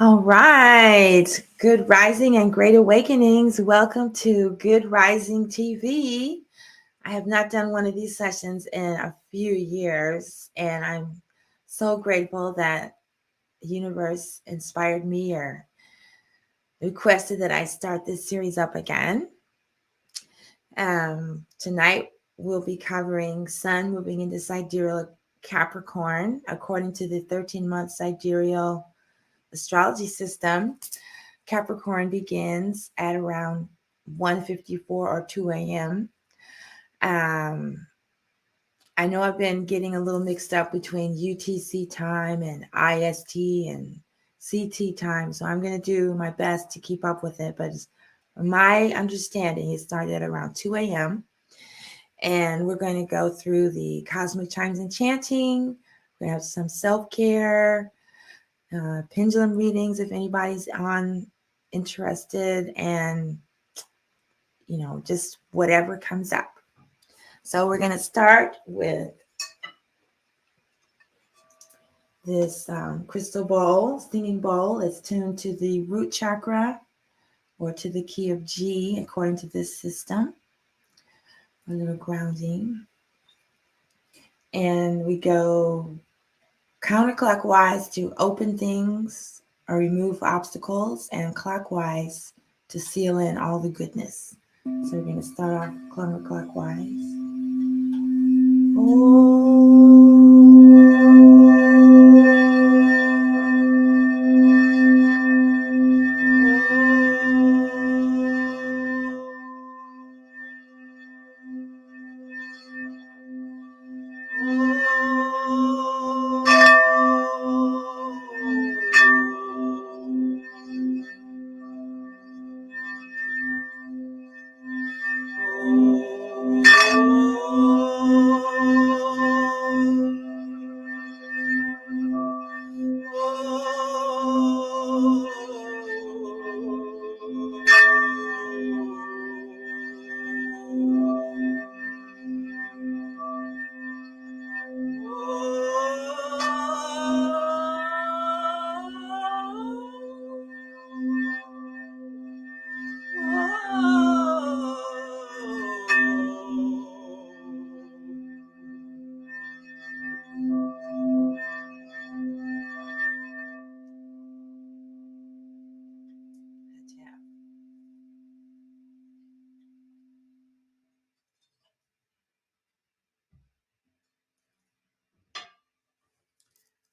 All right. Good rising and great awakenings. Welcome to Good Rising TV. I have not done one of these sessions in a few years, and I'm so grateful that the universe inspired me or requested that I start this series up again. Tonight, we'll be covering Sun moving into Sidereal Capricorn according to the 13-month Sidereal astrology system. Capricorn begins at around 1:54 or 2 a.m. I know I've been getting a little mixed up between UTC time and IST and CT time, so I'm going to do my best to keep up with it. But my understanding, it started at around 2 a.m. And we're going to go through the cosmic chimes and chanting. We're going to have some self-care, pendulum readings if anybody's interested, and just whatever comes up. So we're going to start with this crystal bowl, steaming bowl. It's tuned to the root chakra or to the key of G according to this system. A little grounding. And we go counterclockwise to open things or remove obstacles, and clockwise to seal in all the goodness. So we're going to start off counterclockwise.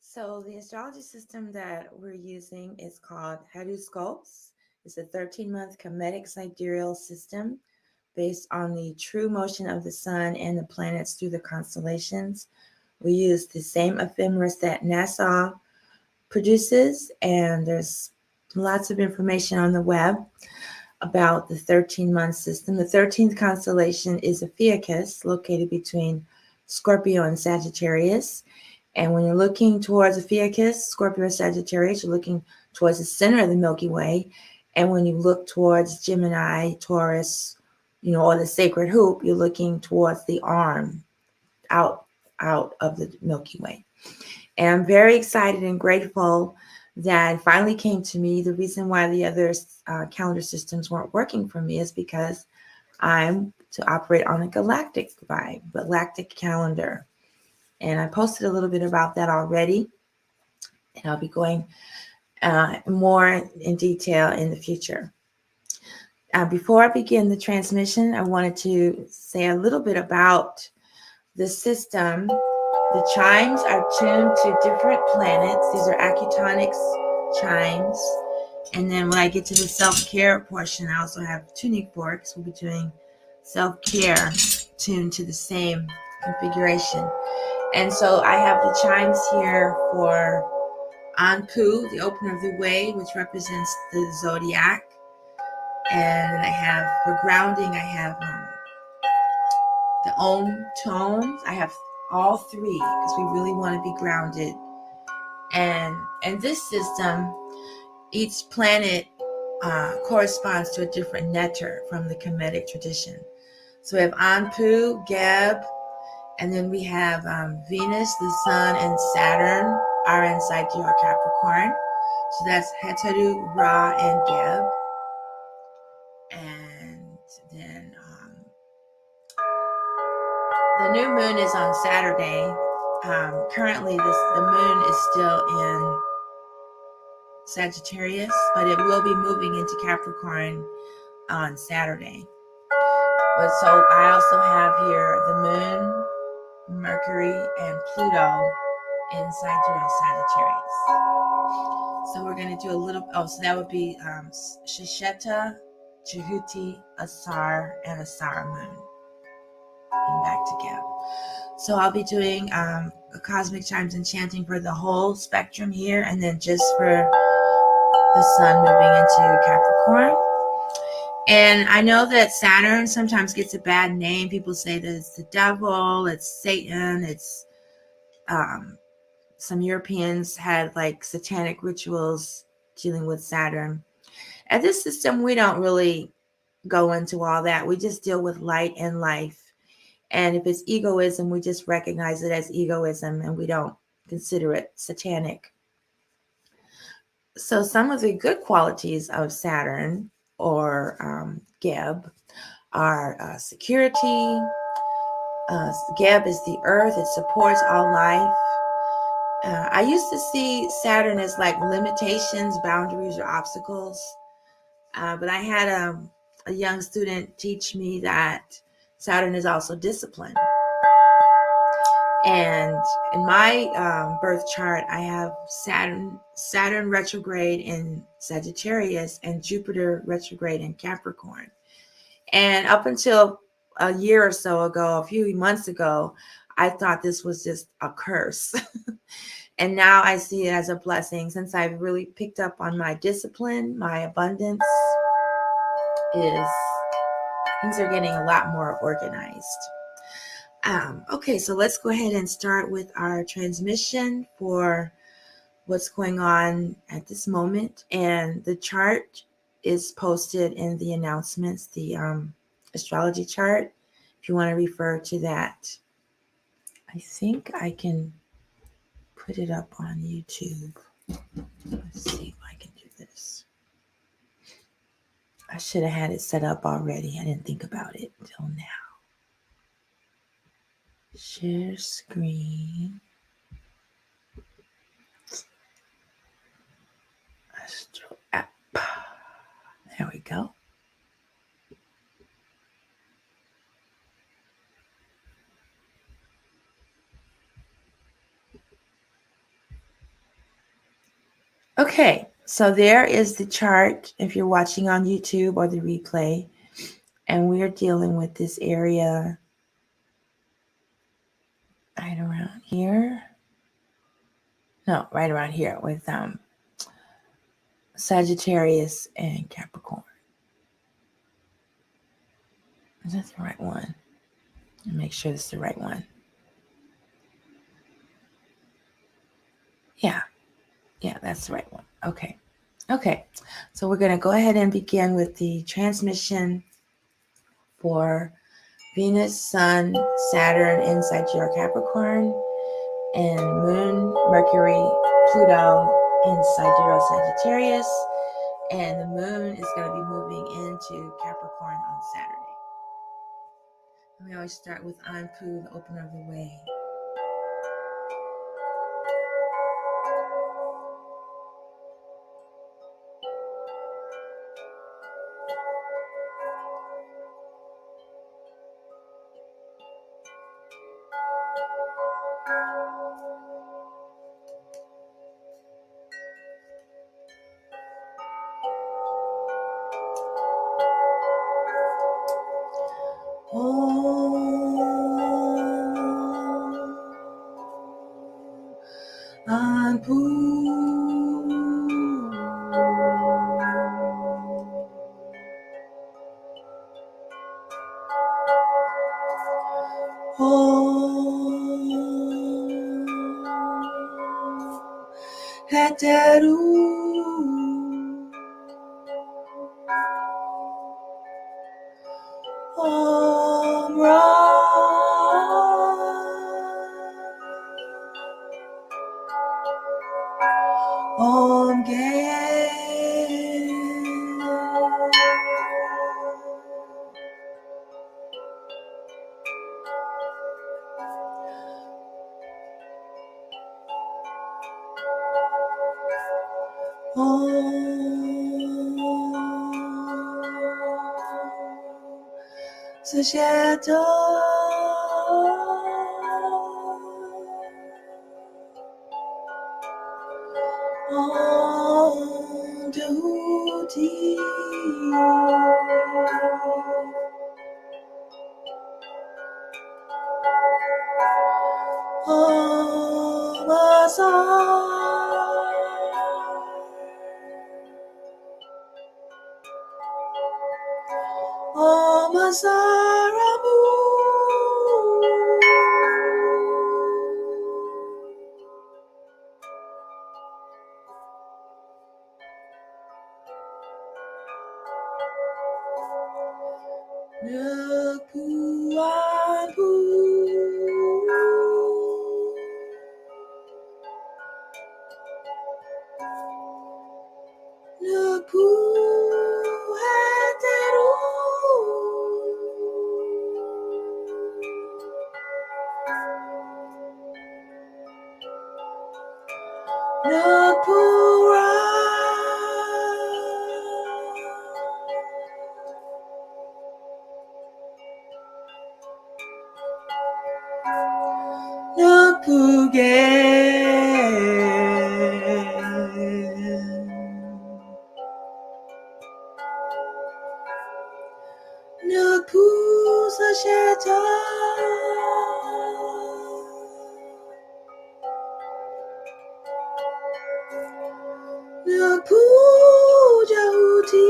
So the astrology system that we're using is called Horoscopes. It's a 13-month Kemetic sidereal system based on the true motion of the sun and the planets through the constellations. We use the same ephemeris that NASA produces, and there's lots of information on the web about the 13-month system. The 13th constellation is Ophiuchus, located between Scorpio and Sagittarius. And when you're looking towards Ophiuchus, Scorpio or Sagittarius, you're looking towards the center of the Milky Way. And when you look towards Gemini, Taurus, or the sacred hoop, you're looking towards the arm out of the Milky Way. And I'm very excited and grateful that it finally came to me. The reason why the other calendar systems weren't working for me is because I'm to operate on a galactic calendar. And I posted a little bit about that already. And I'll be going more in detail in the future. Before I begin the transmission, I wanted to say a little bit about the system. The chimes are tuned to different planets. These are acutonics chimes. And then when I get to the self-care portion, I also have tuning forks. We'll be doing self-care tuned to the same configuration. And so I have the chimes here for Anpu, the opener of the way, which represents the zodiac. And then I have, for grounding, I have the Om tones. I have all three because we really want to be grounded. And in this system, each planet corresponds to a different netter from the Kemetic tradition. So we have Anpu, Geb, and then we have Venus, the Sun, and Saturn are in Sidereal Capricorn. So that's Heteru, Ra, and Geb. And then the new moon is on Saturday. Currently, the moon is still in Sagittarius, but it will be moving into Capricorn on Saturday. But so I also have here the moon, Mercury, and Pluto in Sidereal Sagittarius. So we're going to do a little, so that would be Shisheta, Jehuti, Asar, and Asar moon. And back to Geb. So I'll be doing a cosmic chimes and chanting for the whole spectrum here, and then just for the sun moving into Capricorn. And I know that Saturn sometimes gets a bad name. People say that it's the devil, it's Satan, it's some Europeans had like satanic rituals dealing with Saturn. At this system, we don't really go into all that. We just deal with light and life. And if it's egoism, we just recognize it as egoism and we don't consider it satanic. So some of the good qualities of Saturn or Geb are security. Geb is the earth. It supports all life. I used to see Saturn as like limitations, boundaries, or obstacles. But I had a young student teach me that Saturn is also discipline. And in my birth chart, I have Saturn retrograde in Sagittarius and Jupiter retrograde in Capricorn. And up until a year or so ago, a few months ago, I thought this was just a curse. And now I see it as a blessing since I've really picked up on my discipline, my abundance things are getting a lot more organized. Okay, so let's go ahead and start with our transmission for what's going on at this moment. And the chart is posted in the announcements, the astrology chart, if you want to refer to that. I think I can put it up on YouTube. Let's see if I can do this. I should have had it set up already. I didn't think about it until now. Share screen. Astro app. There we go. Okay, so there is the chart if you're watching on YouTube or the replay. And we're dealing with this area right around here. No, right around here with Sagittarius and Capricorn. Is that the right one? Make sure it's the right one. Yeah, that's the right one. Okay. So we're going to go ahead and begin with the transmission for Venus, Sun, Saturn in Sidereal Capricorn, and Moon, Mercury, Pluto in Sidereal Sagittarius. And the moon is going to be moving into Capricorn on Saturday. We always start with Anpu, the opener of the way. Anpu. Heteru. Om Ra. Om Ge. Sasheta. Om Duty. Om Asar. Om Asaramu. Nupu Anpu. Nupu Heteru. Nupura. Nupuge. Nupu Sasheta. Nupu Jahuti.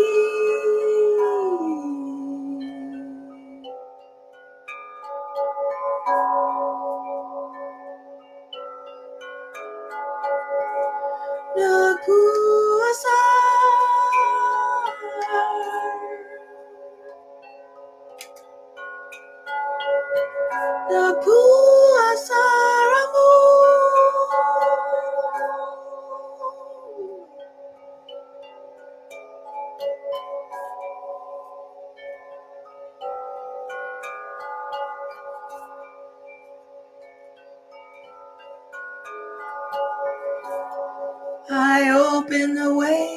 Nupu Asar. Nupu Asaramu. I open the ways.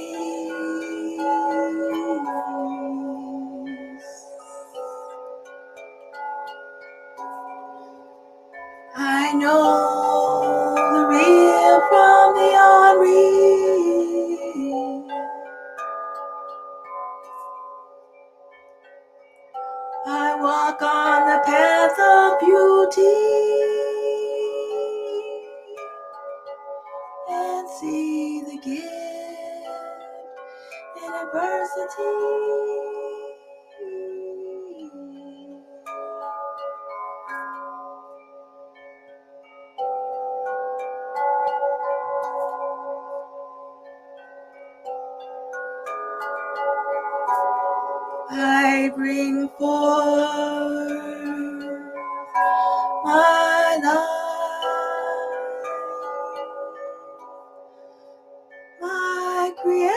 I know the real from the unreal. I walk on the path of beauty and see the gift in adversity. I bring forth my life, my creation.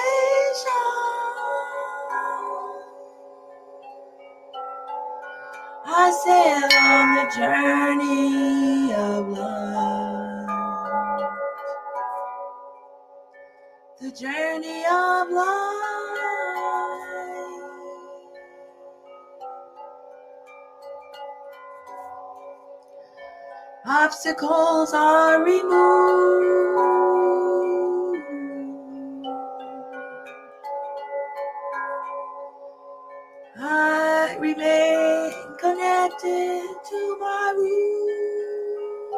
I I sail on the journey of life. The journey of life. Obstacles are removed. I remain connected to my roots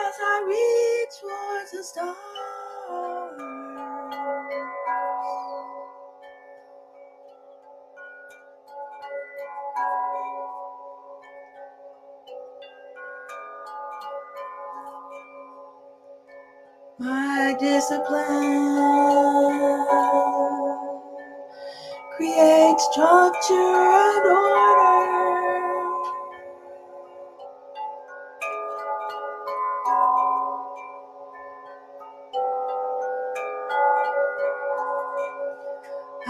as I reach towards the stars. My discipline creates structure and order.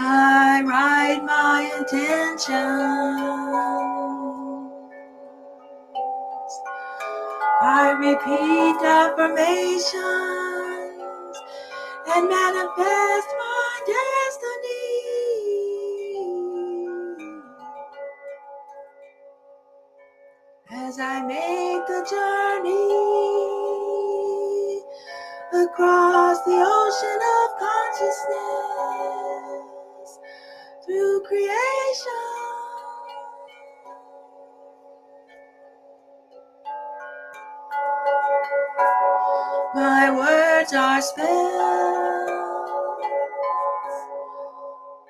I write my intentions. I repeat affirmations and manifest my destiny. As I make the journey across the ocean of consciousness through creation. My words are spells.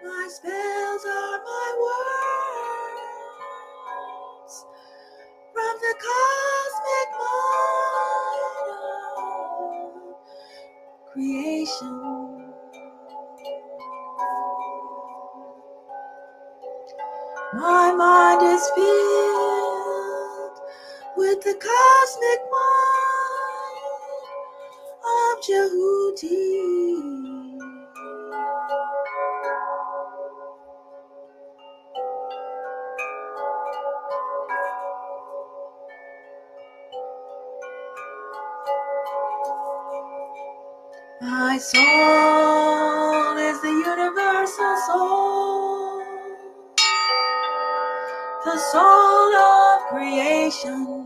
My spells are my words from the cosmic mind of creation. My mind is filled with the cosmic mind of Jehuti. My soul is the universal soul, the soul of creation.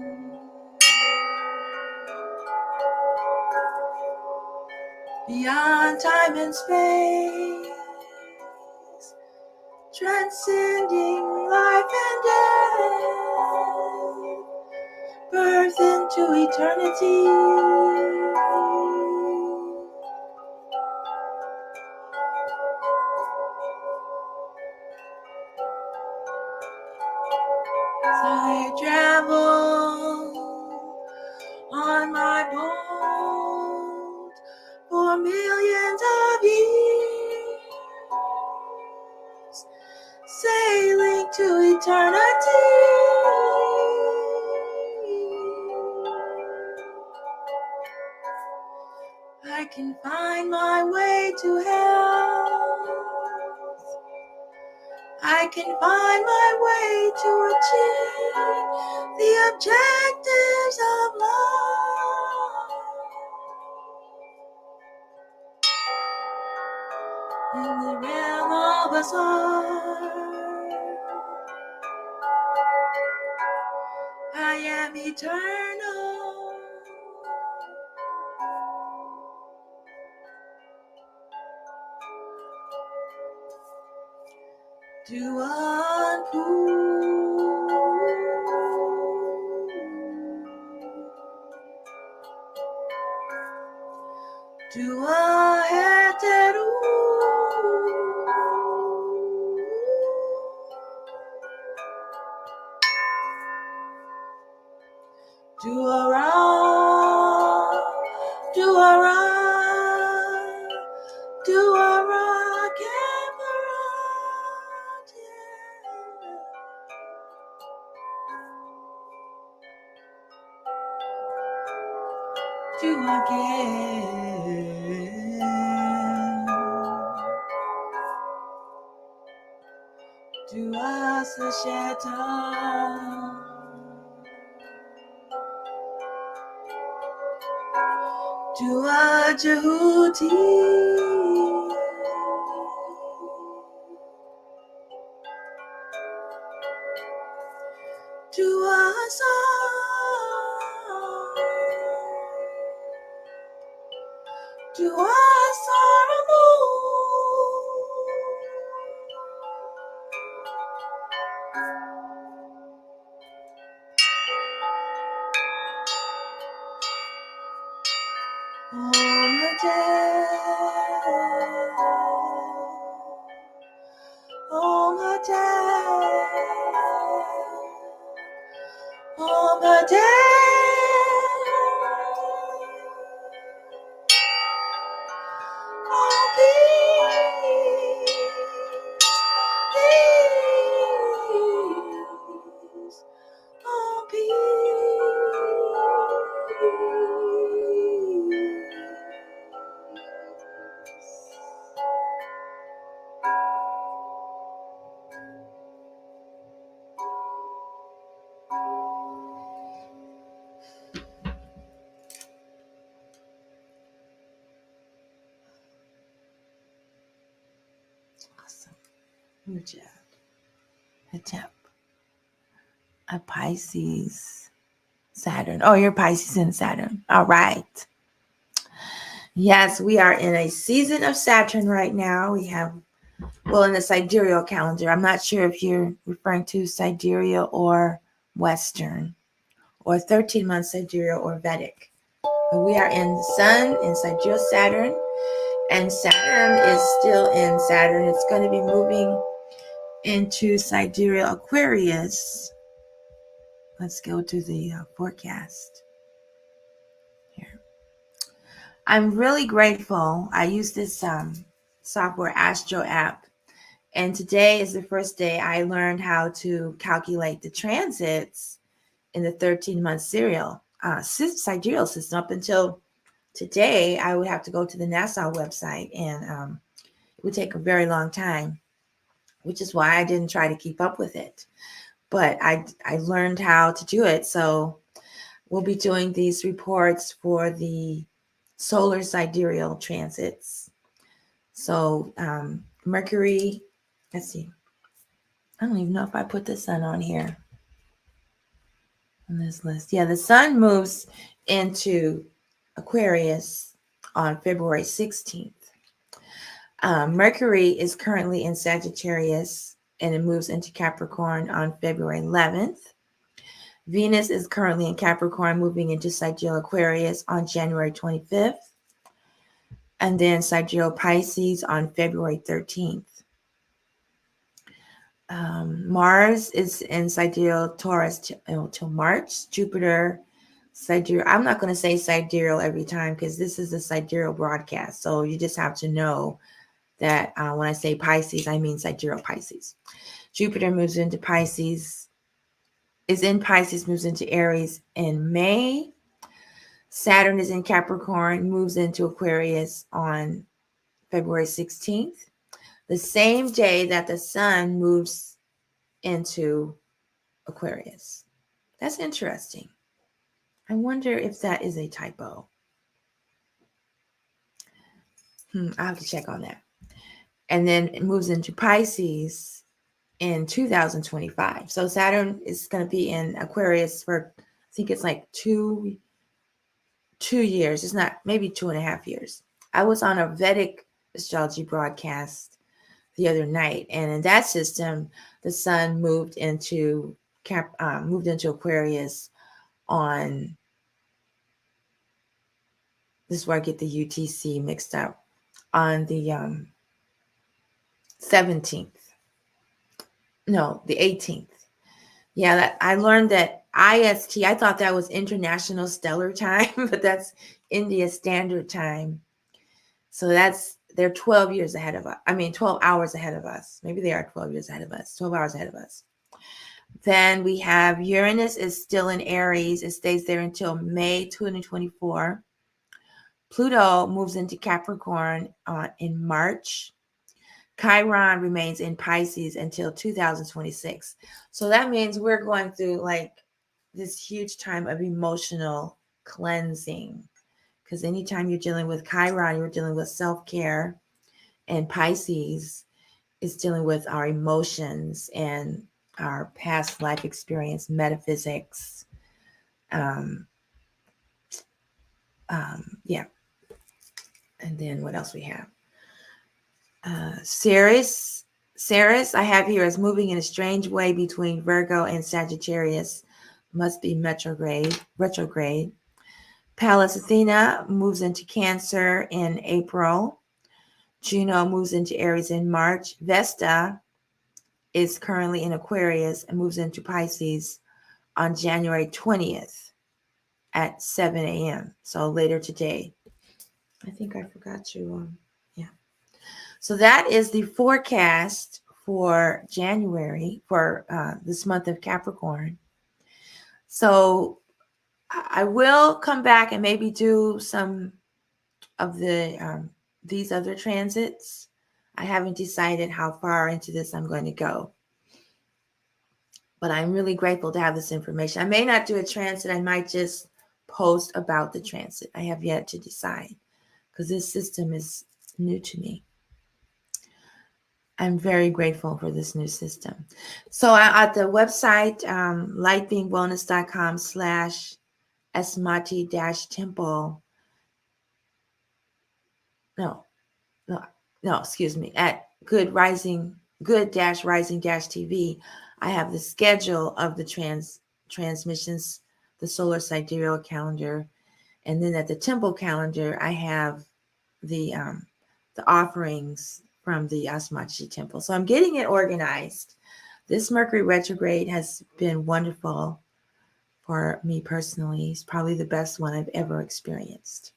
Beyond time and space, transcending life and death, birth into eternity. I travel on my boat for millions of years, sailing to eternity. I can find my way to health. I can find my way to achieve the objectives of life. In the realm of Azar, I am eternal. Duanpu, Dua Heteru, Duara, Duara, Duara, do again. Dua sesyaitan, dua jahuti, dua dua saramu, Om Hate, Om Hate, Om peace, peace, Om Awesome. Good job. Good job. A Pisces, Saturn. Oh, you're Pisces and Saturn. All right. Yes, we are in a season of Saturn right now. We have, well, in the sidereal calendar. I'm not sure if you're referring to sidereal or Western, or 13-month sidereal or Vedic. But we are in the Sun in sidereal Saturn, and Saturn is still in Saturn. It's going to be moving into sidereal Aquarius. Let's go to the forecast here. I'm really grateful. I use this software Astro app, and today is the first day I learned how to calculate the transits in the 13-month sidereal system. Up until today, I would have to go to the NASA website, and it would take a very long time, which is why I didn't try to keep up with it. But I learned how to do it. So we'll be doing these reports for the solar sidereal transits. So Mercury, let's see. I don't even know if I put the sun on here on this list. Yeah, the sun moves into Aquarius on February 16th. Mercury is currently in Sagittarius, and it moves into Capricorn on February 11th. Venus is currently in Capricorn, moving into Sidereal Aquarius on January 25th. And then Sidereal Pisces on February 13th. Mars is in Sidereal Taurus till March. Jupiter, Sidereal. I'm not going to say Sidereal every time because this is a Sidereal broadcast. So you just have to know that when I say Pisces, I mean Sidereal Pisces. Jupiter moves into Pisces, is in Pisces, moves into Aries in May. Saturn is in Capricorn, moves into Aquarius on February 16th. The same day that the sun moves into Aquarius. That's interesting. I wonder if that is a typo. I have to check on that. And then it moves into Pisces in 2025. So Saturn is going to be in Aquarius for, I think it's like two years. It's not, maybe 2.5 years. I was on a Vedic astrology broadcast the other night, and in that system, the sun moved into Aquarius on, this is where I get the UTC mixed up, on the 17th. No, the 18th. Yeah, that I learned that IST, I thought that was International Stellar Time, but that's India Standard Time. So they're 12 years ahead of us. 12 hours ahead of us. Maybe they are 12 years ahead of us, 12 hours ahead of us. Then we have Uranus is still in Aries. It stays there until May 2024. Pluto moves into Capricorn in March. Chiron remains in Pisces until 2026. So that means we're going through like this huge time of emotional cleansing. Because anytime you're dealing with Chiron, you're dealing with self-care, and Pisces is dealing with our emotions and our past life experience, metaphysics. Yeah. And then what else we have? Ceres, I have here as moving in a strange way between Virgo and Sagittarius, must be retrograde. Pallas Athena moves into Cancer in April. Juno moves into Aries in March. Vesta is currently in Aquarius and moves into Pisces on January 20th at 7 a.m. So later today. I think I forgot to, yeah. So that is the forecast for January for this month of Capricorn. So I will come back and maybe do some of the these other transits. I haven't decided how far into this I'm going to go. But I'm really grateful to have this information. I may not do a transit. I might just post about the transit. I have yet to decide because this system is new to me. I'm very grateful for this new system. So at the website, lightbeingwellness.com/esmati-temple. No, excuse me. At good-rising TV, I have the schedule of the transmissions, the solar sidereal calendar, and then at the temple calendar, I have the offerings from the Asmachi temple. So I'm getting it organized. This Mercury retrograde has been wonderful for me personally. It's probably the best one I've ever experienced.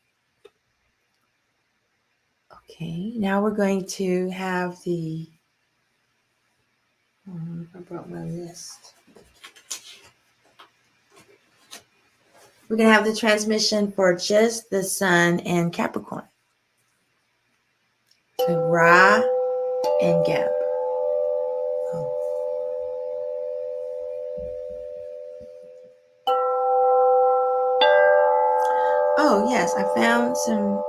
Okay, now we're going to have the I brought my list. We're going to have the transmission for just the Sun and Capricorn. So Ra and Geb. Oh, yes, I found some.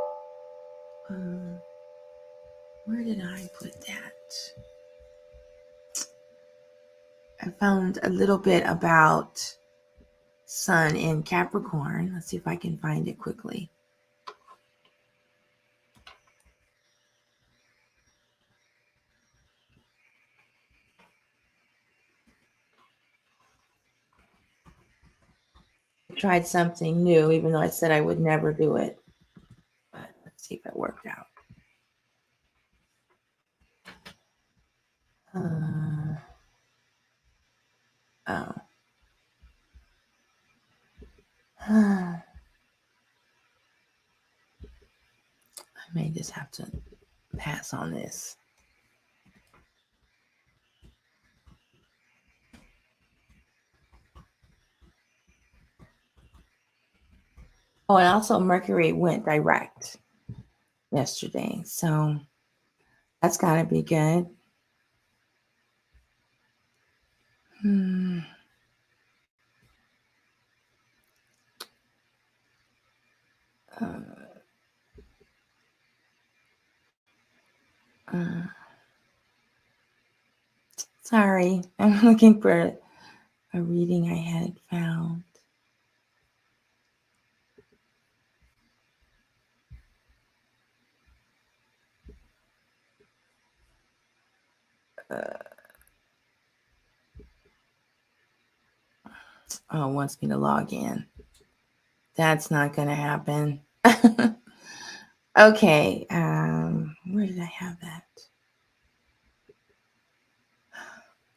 Where did I put that? I found a little bit about Sun in Capricorn. Let's see if I can find it quickly. I tried something new, even though I said I would never do it. But let's see if it worked out. Oh. I may just have to pass on this. Oh, and also Mercury went direct yesterday. So that's got to be good. Sorry, I'm looking for a reading I had found. Oh, it wants me to log in. That's not going to happen. Okay, where did I have that?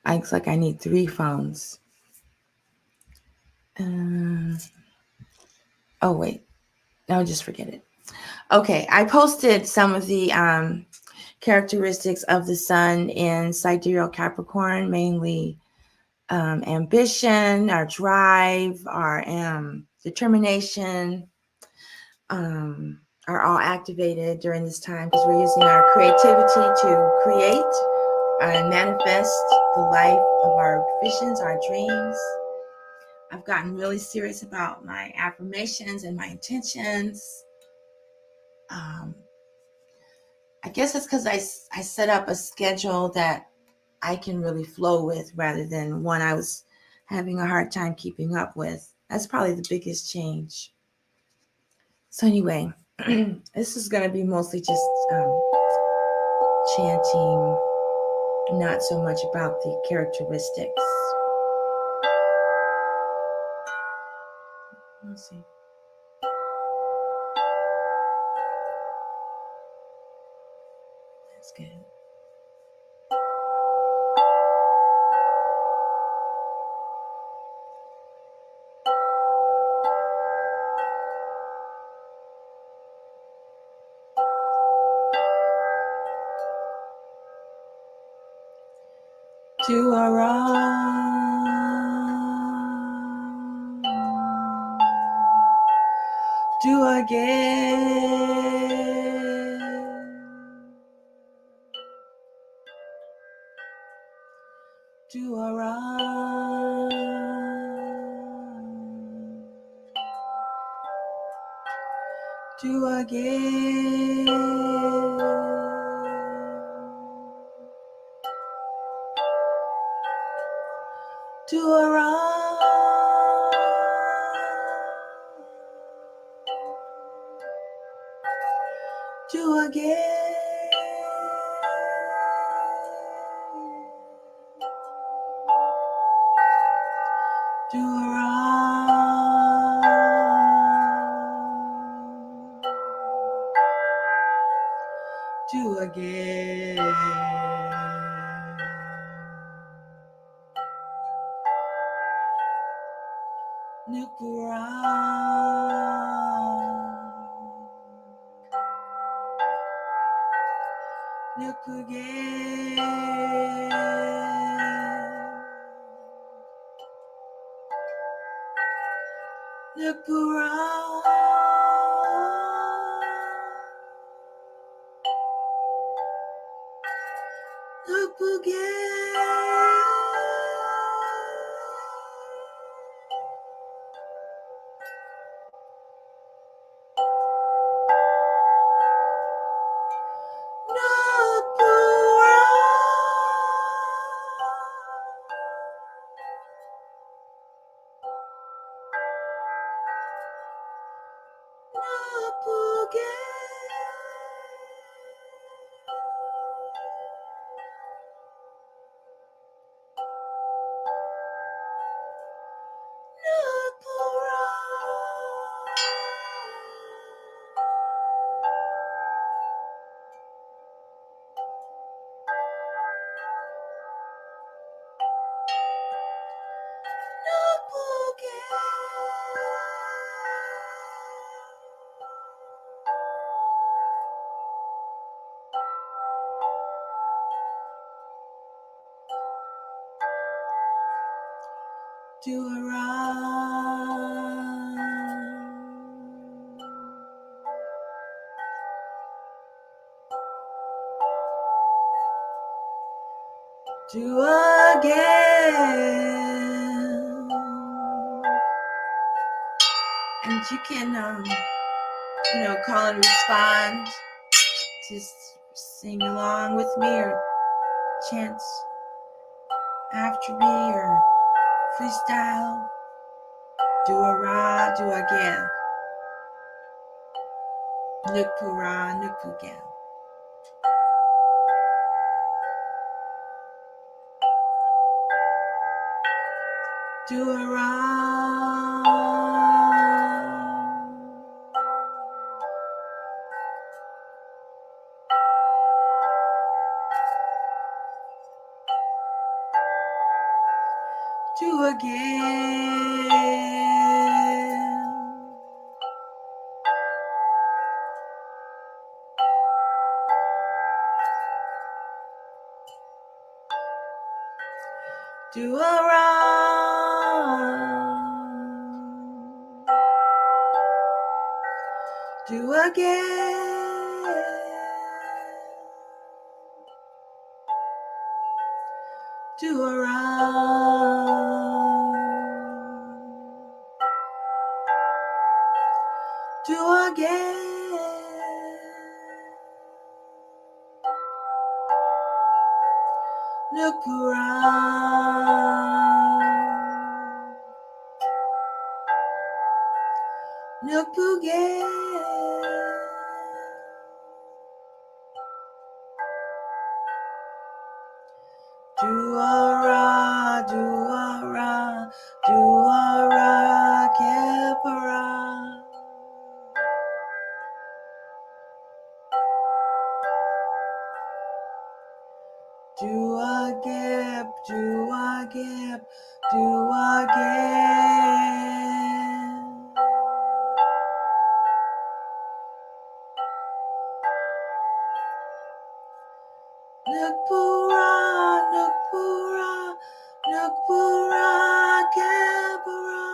Looks like I need 3 phones. Oh, wait. No, just forget it. Okay, I posted some of the characteristics of the Sun in Sidereal Capricorn, mainly ambition, our drive, our determination, our are all activated during this time because we're using our creativity to create and manifest the life of our visions, our dreams. I've gotten really serious about my affirmations and my intentions. I guess it's because I set up a schedule that I can really flow with rather than one I was having a hard time keeping up with. That's probably the biggest change. So anyway, this is going to be mostly just chanting, not so much about the characteristics. Let's see. That's good. To around, do again, do around, do again. Do around, do again, do around, do again. Look around, look again, look around, look again. Do around, do again. And you can, call and respond. Just sing along with me or chant after me or freestyle. Do a ra, do again. Nukura, nukugen. Do a ra. Do again. Do around, do again. Do around. Do again. Look around. Look again. Do-a-ra, do-a-ra, do-a-ra, kepara. Do-a-gep, do-a-gep, do-again. Nukpura, nukpura, nukpura, kepara.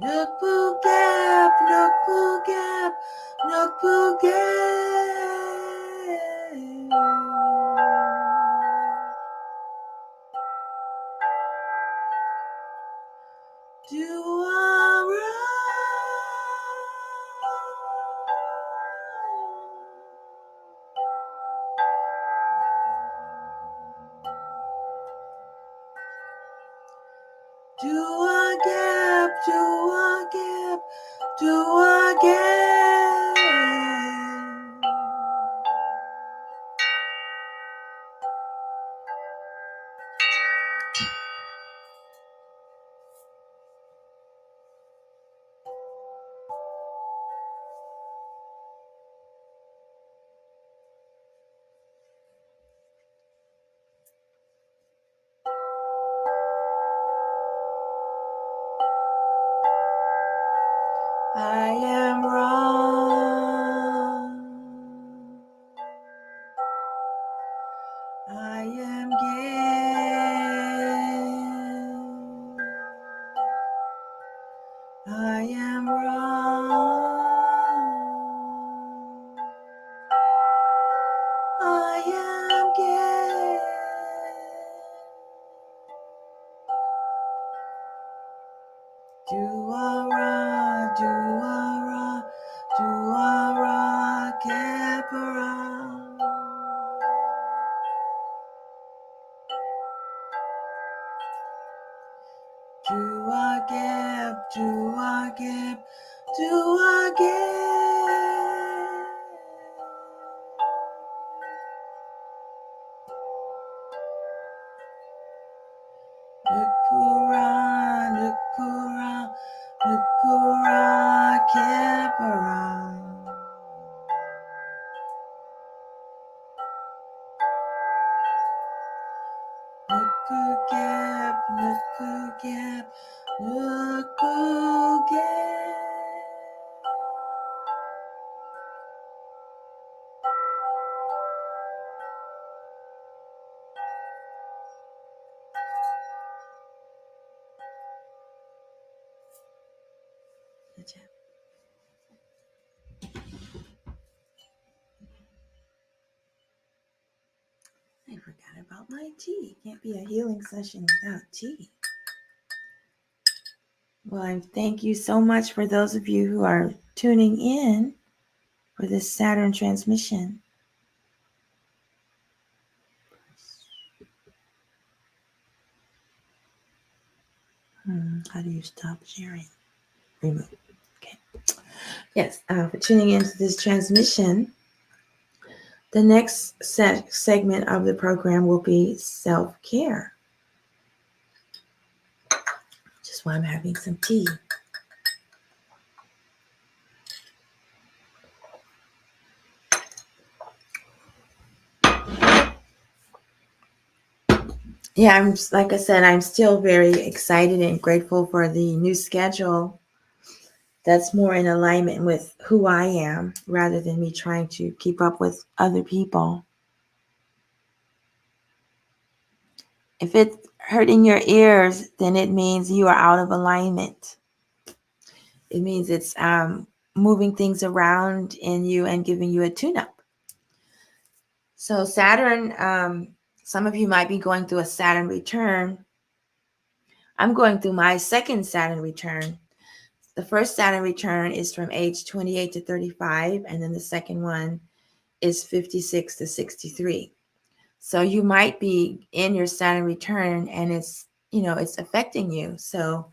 Nukpugap, nukpugap, nukpugap. Do-a-ra. Do-a-gap, do-a-gap, do-a-gap. I am wrong. I am gay. I am wrong. I am gay. Do-a-ra, do-a-ra, do-a-ra, kepara. Do-a-gap, do-a-gap, do-a-gap. Nukpura, nukpura, nukpura, kepara. Nukugap, nukugap, nukugap. Good job. I forgot about my tea. Can't be a healing session without tea. Well, I thank you so much for those of you who are tuning in for this Saturn transmission. How do you stop sharing? Remove. Okay. Yes, for tuning into this transmission. The next segment of the program will be self-care. Just while I'm having some tea. Yeah, like I said, I'm still very excited and grateful for the new schedule that's more in alignment with who I am rather than me trying to keep up with other people. If it hurting your ears, then it means you are out of alignment. It means it's moving things around in you and giving you a tune-up. So Saturn, some of you might be going through a Saturn return. I'm going through my second Saturn return. The first Saturn return is from age 28 to 35, and then the second one is 56 to 63. So you might be in your Saturn return and it's, it's affecting you. So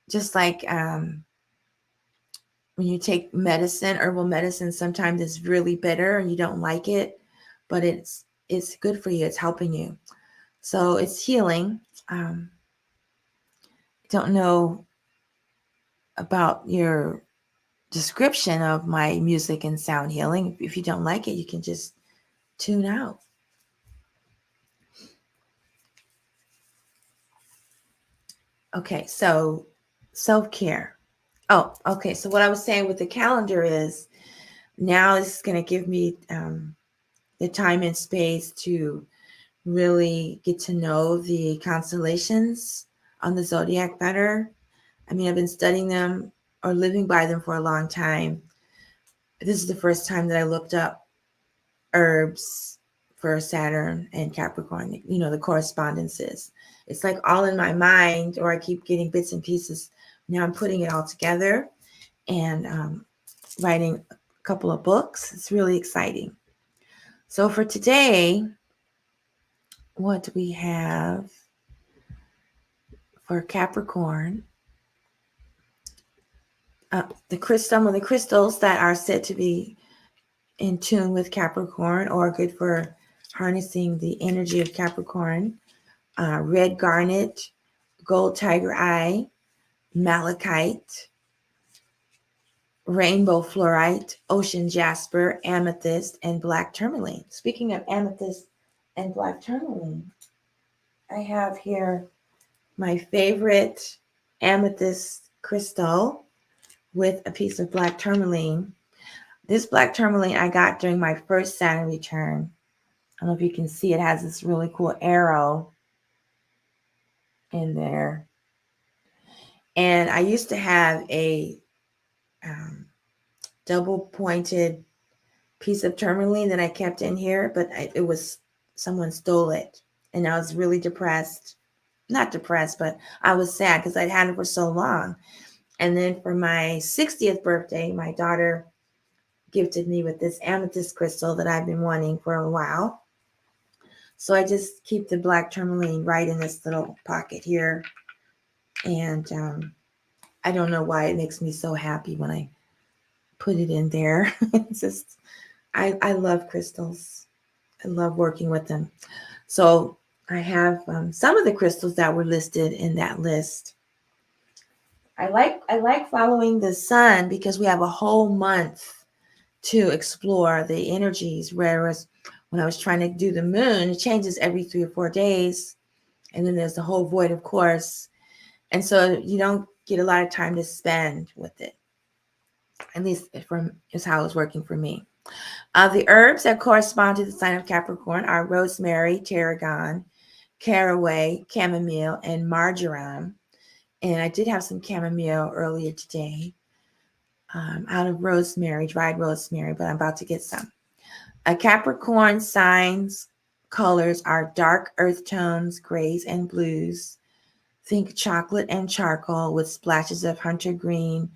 just like when you take medicine, herbal medicine, sometimes it's really bitter and you don't like it, but it's good for you. It's helping you. So it's healing. Don't know about your description of my music and sound healing. If you don't like it, you can just tune out. Okay, so self-care. Oh, okay. So what I was saying with the calendar is now it's going to give me the time and space to really get to know the constellations on the zodiac better. I mean, I've been studying them or living by them for a long time. This is the first time that I looked up herbs for Saturn and Capricorn, the correspondences. It's like all in my mind, or I keep getting bits and pieces. Now I'm putting it all together and writing a couple of books. It's really exciting. So for today, what do we have for Capricorn? Some of the crystals that are said to be in tune with Capricorn or good for harnessing the energy of Capricorn. Red garnet, gold tiger eye, malachite, rainbow fluorite, ocean jasper, amethyst, and black tourmaline. Speaking of amethyst and black tourmaline, I have here my favorite amethyst crystal with a piece of black tourmaline. This black tourmaline I got during my first Saturn return. I don't know if you can see, it has this really cool arrow in there. And I used to have a double pointed piece of tourmaline that I kept in here, but someone stole it. And I was really depressed. Not depressed, but I was sad because I'd had it for so long. And then for my 60th birthday, my daughter gifted me with this amethyst crystal that I've been wanting for a while. So I just keep the black tourmaline right in this little pocket here. And I don't know why it makes me so happy when I put it in there. It's just, I love crystals. I love working with them. So I have some of the crystals that were listed in that list. I like following the sun because we have a whole month to explore the energies. Whereas when I was trying to do the moon, it changes every 3 or 4 days. And then there's the whole void, of course. And so you don't get a lot of time to spend with it. At least is how it was working for me. The herbs that correspond to the sign of Capricorn are rosemary, tarragon, caraway, chamomile, and marjoram. And I did have some chamomile earlier today out of rosemary, dried rosemary, but I'm about to get some. Capricorn signs colors are dark earth tones, grays, and blues. Think chocolate and charcoal with splashes of hunter green,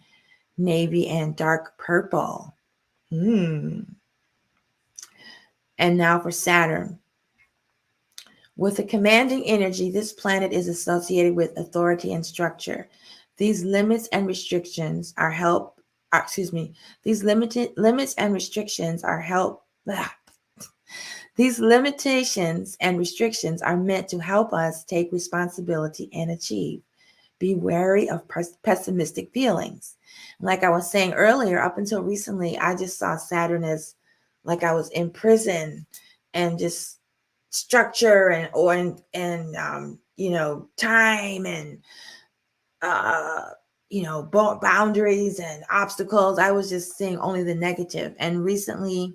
navy, and dark purple. And now for Saturn. With a commanding energy, this planet is associated with authority and structure. These limits and restrictions are These limits and restrictions are These limitations and restrictions are meant to help us take responsibility and achieve. Be wary of pessimistic feelings. Like I was saying earlier, up until recently, I just saw Saturn as like I was in prison and just structure and time and boundaries and obstacles. I was just seeing only the negative. And recently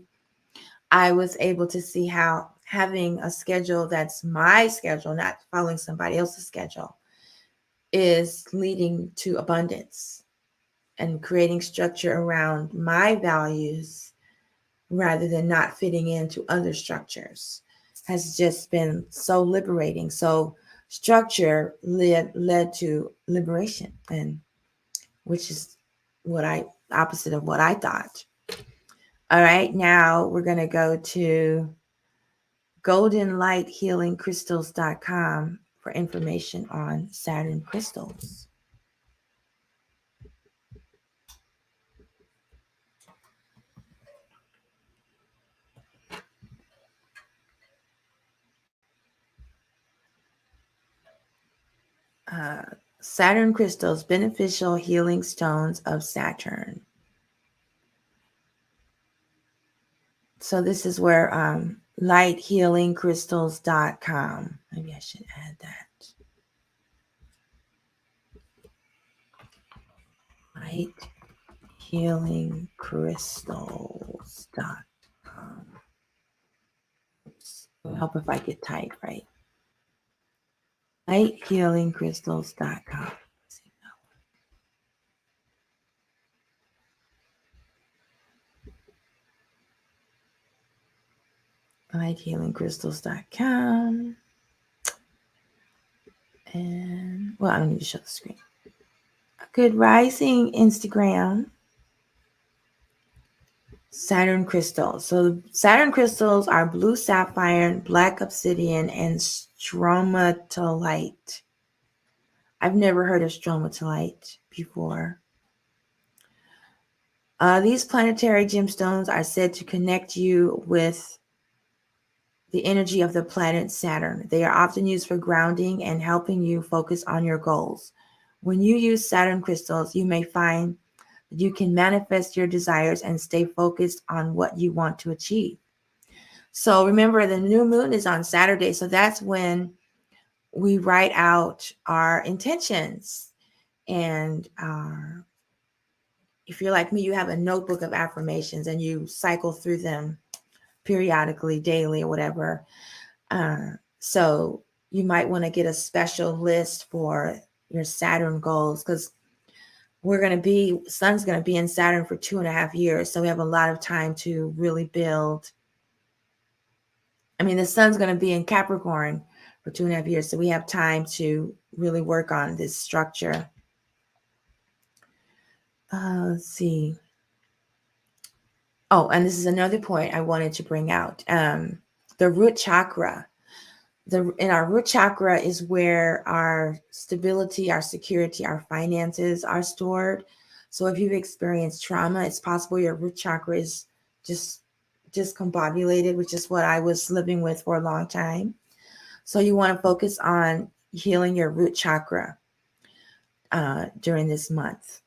I was able to see how having a schedule that's my schedule, not following somebody else's schedule, is leading to abundance and creating structure around my values rather than not fitting into other structures has just been so liberating. So structure led to liberation, and which is what I opposite of what I thought. All right, now we're going to go to goldenlighthealingcrystals.com for information on Saturn crystals. Saturn crystals, beneficial healing stones of Saturn. So this is where lighthealingcrystals.com. Maybe I should add that. Lighthealingcrystals.com. It'll help if I get type right. Lighthealingcrystals.com. Lighthealingcrystals.com. And, well, I don't need to show the screen. Good rising, Instagram. Saturn crystals. So Saturn crystals are blue sapphire, black obsidian, and stromatolite. I've never heard of stromatolite before. These planetary gemstones are said to connect you with the energy of the planet Saturn. They are often used for grounding and helping you focus on your goals. When you use Saturn crystals, you may find that you can manifest your desires and stay focused on what you want to achieve. So remember, the new moon is on Saturday. So that's when we write out our intentions. And if you're like me, you have a notebook of affirmations and you cycle through them periodically, daily, or whatever. So you might want to get a special list for your Saturn goals, because sun's going to be in Saturn for 2.5 years. So we have a lot of time to really build. I mean, the sun's going to be in Capricorn for 2.5 years. So we have time to really work on this structure. Let's see. Oh, and this is another point I wanted to bring out. The root chakra. In our root chakra is where our stability, our security, our finances are stored. So if you've experienced trauma, it's possible your root chakra is just discombobulated, which is what I was living with for a long time. So you want to focus on healing your root chakra during this month.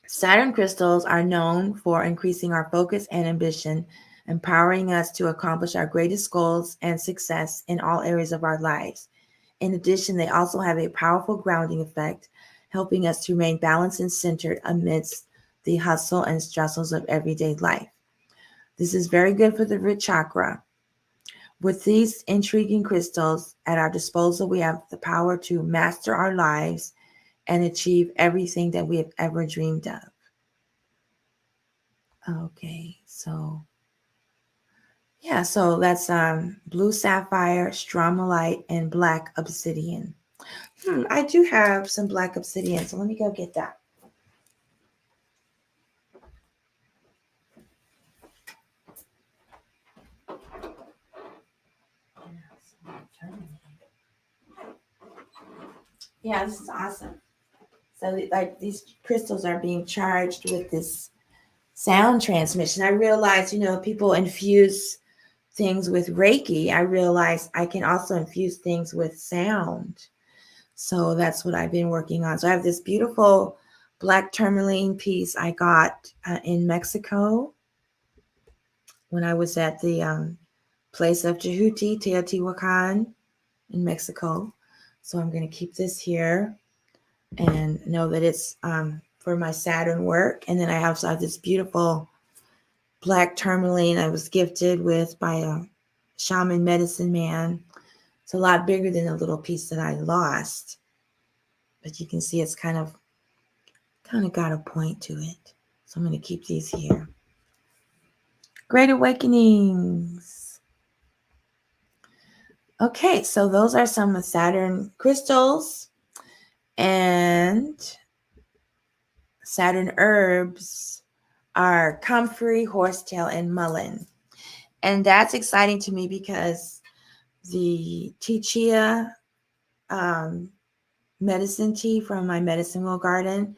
Saturn crystals are known for increasing our focus and ambition, empowering us to accomplish our greatest goals and success in all areas of our lives. In addition, they also have a powerful grounding effect, helping us to remain balanced and centered amidst the hustle and stressors of everyday life. This is very good for the root chakra. With these intriguing crystals at our disposal, we have the power to master our lives and achieve everything that we have ever dreamed of. Okay, so yeah, so that's blue sapphire, stromalite, and black obsidian. I do have some black obsidian, so let me go get that. Yeah, this is awesome. So like these crystals are being charged with this sound transmission. I realized, people infuse things with Reiki. I realized I can also infuse things with sound. So that's what I've been working on. So I have this beautiful black tourmaline piece I got in Mexico when I was at the place of Jehuti, Teotihuacan in Mexico. So I'm going to keep this here and know that it's for my Saturn work. And then I also have this beautiful black tourmaline I was gifted with by shaman medicine man. It's a lot bigger than the little piece that I lost. But you can see it's kind of got a point to it. So I'm going to keep these here. Great Awakenings. Okay, so those are some of Saturn crystals and Saturn herbs are comfrey, horsetail, and mullein. And that's exciting to me because the tea chia medicine tea from my medicine wheel garden,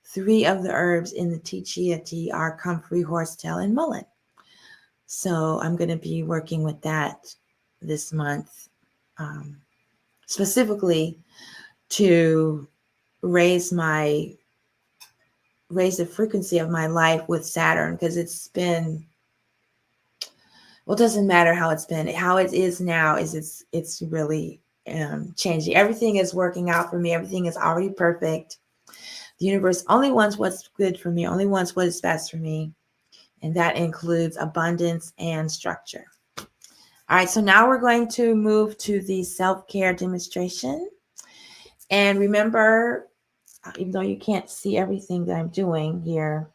3 of the herbs in the tea chia tea are comfrey, horsetail, and mullein. So I'm going to be working with that this month, specifically to raise the frequency of my life with Saturn, because it's been, well, it doesn't matter how it's been. How it is now is it's really changing. Everything is working out for me. Everything is already perfect. The universe only wants what's good for me, only wants what is best for me. And that includes abundance and structure. All right, so now we're going to move to the self-care demonstration. And remember, even though you can't see everything that I'm doing here,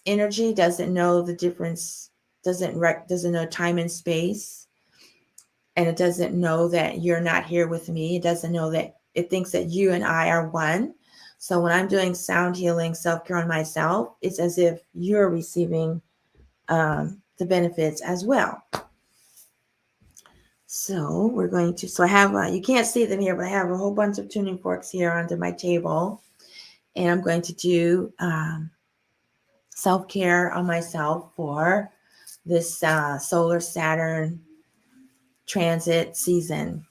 energy doesn't know the difference, doesn't know time and space, and it doesn't know that you're not here with me. It doesn't know that, it thinks that you and I are one. So when I'm doing sound healing, self-care on myself, it's as if you're receiving the benefits as well. So we're going to, so I have, you can't see them here, but I have a whole bunch of tuning forks here onto my table. And I'm going to do self-care on myself for this solar Saturn transit season.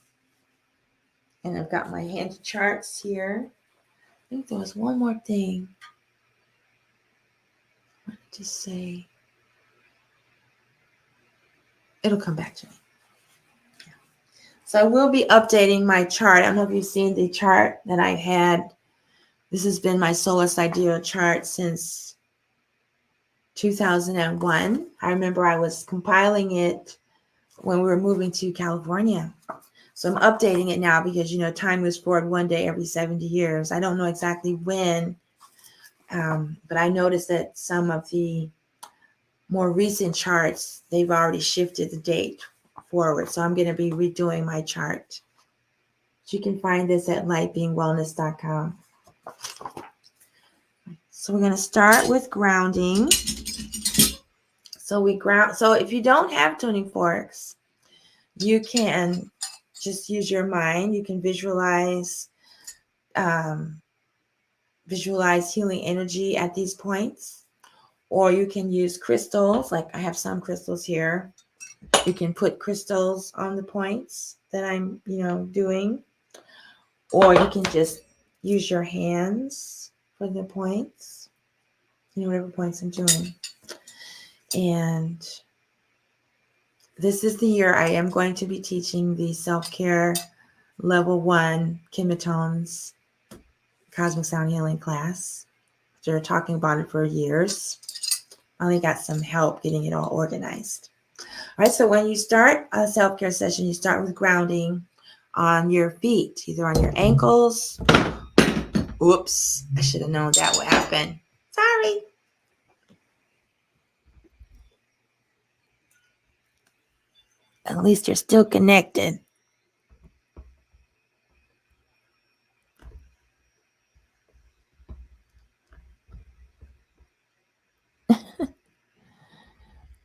And I've got my hand charts here. I think there was one more thing I wanted to say. It'll come back to me. Yeah. So I will be updating my chart. I don't know if you've seen the chart that I've had. This has been my solar sidereal chart since 2001. I remember I was compiling it when we were moving to California. So I'm updating it now because, you know, time moves forward one day every 70 years. I don't know exactly when, but I noticed that some of the more recent charts, they've already shifted the date forward. So I'm going to be redoing my chart. You can find this at lightbeingwellness.com. So we're going to start with grounding. So we ground. So if you don't have tuning forks, you can just use your mind. You can visualize healing energy at these points, or you can use crystals. Like I have some crystals here. You can put crystals on the points that I'm, doing, or you can just use your hands for the points, whatever points I'm doing. And this is the year I am going to be teaching the self-care level 1 chemitones cosmic sound healing class. After talking about it for years, I only got some help getting it all organized. All right, so when you start a self-care session, you start with grounding on your feet, either on your ankles. Oops, I should have known that would happen. Sorry. At least you're still connected.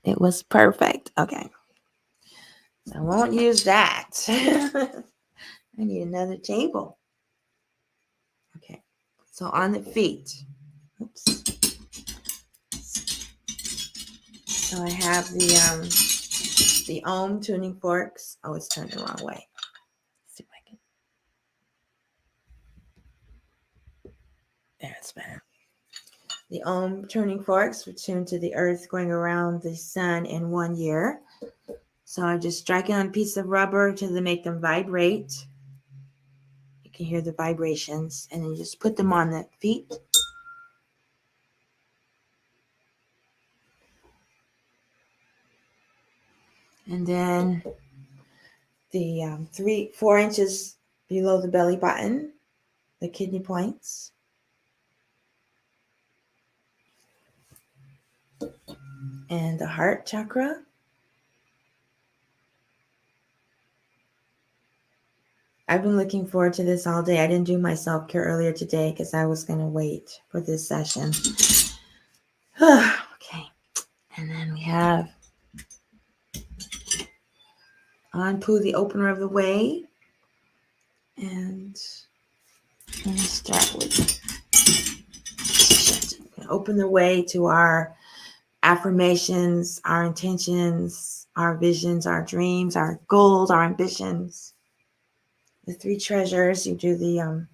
It was perfect. Okay. I won't use that. I need another table. Okay. So on the feet. Oops. So I have the Ohm tuning forks. Oh, it's turned the wrong way. Let's see if I can. There, it's better. The Ohm tuning forks were tuned to the Earth going around the sun in 1 year. So I just strike it on a piece of rubber to make them vibrate. You can hear the vibrations, and then you just put them on the feet. And then the 4 inches below the belly button, the kidney points. And the heart chakra. I've been looking forward to this all day. I didn't do my self-care earlier today because I was going to wait for this session. Okay. And then we have Anpu, the opener of the way. And let me start with open the way to our affirmations, our intentions, our visions, our dreams, our goals, our ambitions. The 3 treasures, you do the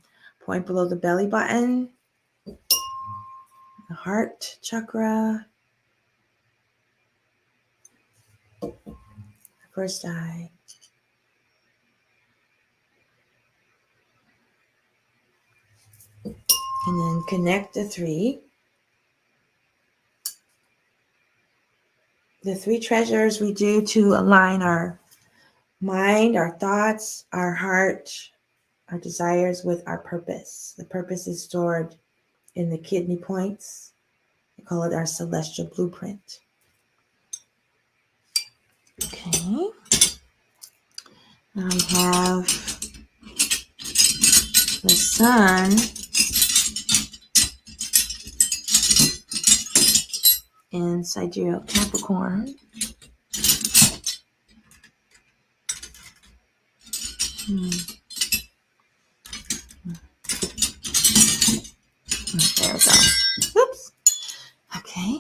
point below the belly button, the heart chakra, the first eye, and then connect the 3. The 3 treasures we do to align our mind, our thoughts, our heart, our desires with our purpose. The purpose is stored in the kidney points. We call it our celestial blueprint. Okay. Now we have the sun in Sidereal Capricorn. There we go. Oops. Okay.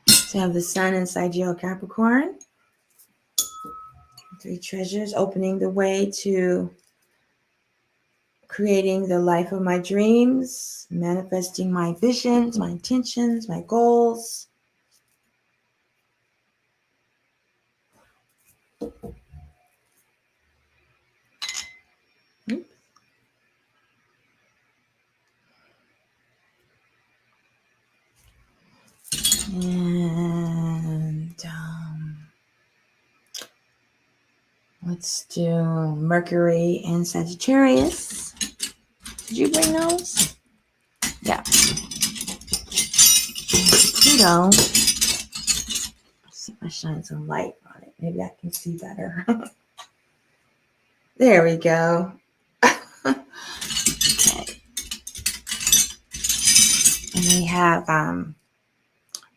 So I have the sun in Sidereal Capricorn. 3 treasures opening the way to creating the life of my dreams, manifesting my visions, my intentions, my goals. And let's do Mercury and Sagittarius. Did you bring those? Yeah. Pluto. Let's see if I shine some light on it. Maybe I can see better. There we go. Okay. And we have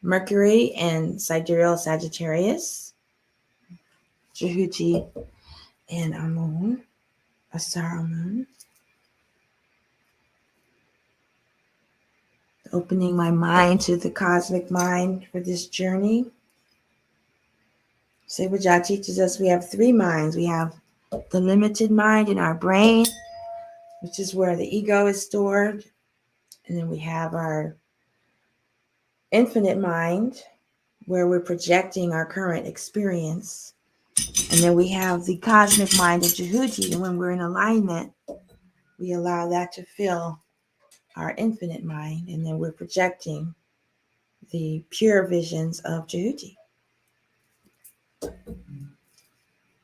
Mercury and Sidereal Sagittarius, Jehuti and our moon, a star moon. Opening my mind to the cosmic mind for this journey. Sivajah teaches us we have 3 minds. We have the limited mind in our brain, which is where the ego is stored. And then we have our infinite mind, where we're projecting our current experience. And then we have the cosmic mind of Jehuti. And when we're in alignment, we allow that to fill our infinite mind. And then we're projecting the pure visions of Jehuti.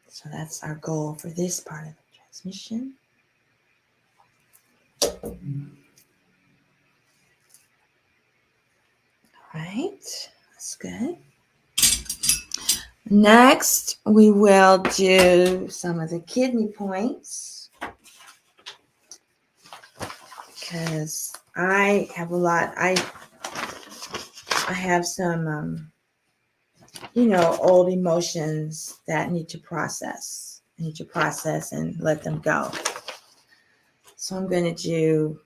So that's our goal for this part of the transmission. All right, that's good. Next, we will do some of the kidney points, because I have a lot. I have some, old emotions that need to process. I need to process and let them go. So I'm going to do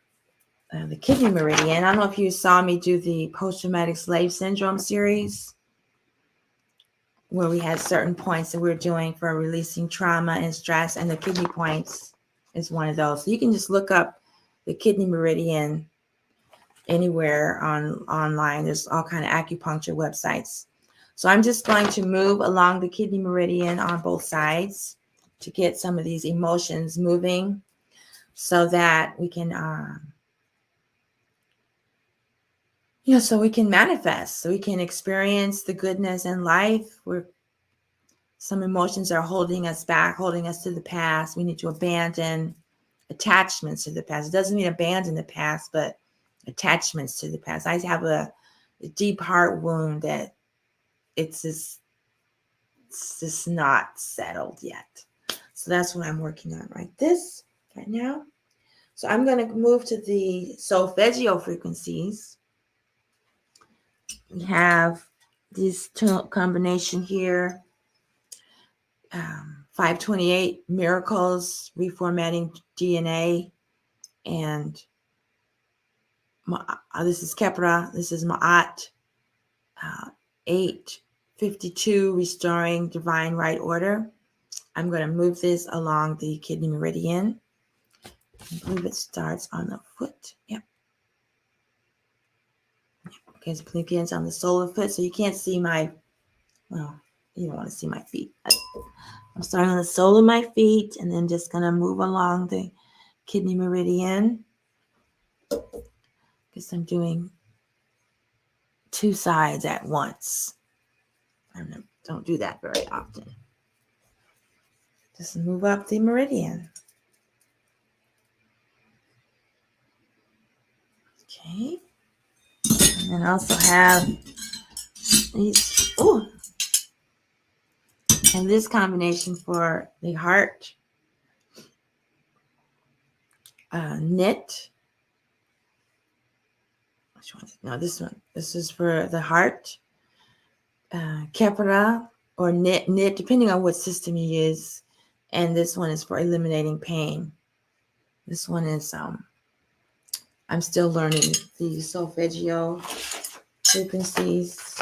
the kidney meridian. I don't know if you saw me do the post-traumatic slave syndrome series, where we had certain points that we were doing for releasing trauma and stress, and the kidney points is one of those. So you can just look up the kidney meridian anywhere online. There's all kind of acupuncture websites. So I'm just going to move along the kidney meridian on both sides to get some of these emotions moving, so that we can so we can manifest, so we can experience the goodness in life. Some emotions are holding us back, holding us to the past. We need to abandon attachments to the past. It doesn't mean abandon the past, but attachments to the past. I have a deep heart wound that it's just not settled yet. So that's what I'm working on right now. So I'm going to move to the solfeggio frequencies. We have this combination here. 528 miracles, reformatting DNA, and this is Kepra, this is Ma'at, 852 restoring divine right order. I'm going to move this along the kidney meridian. I believe it starts on the foot. Yep. Okay, so it begins on the sole of the foot, so you can't see my, well, you don't want to see my feet. I'm starting on the sole of my feet and then just going to move along the kidney meridian because I'm doing two sides at once. I don't do that very often. Just move up the meridian. Okay. And then also have these, and this combination for the heart. Knit. Which one? No, this one. This is for the heart. Kepra or knit, depending on what system you use. And this one is for eliminating pain. This one is, I'm still learning the solfeggio frequencies.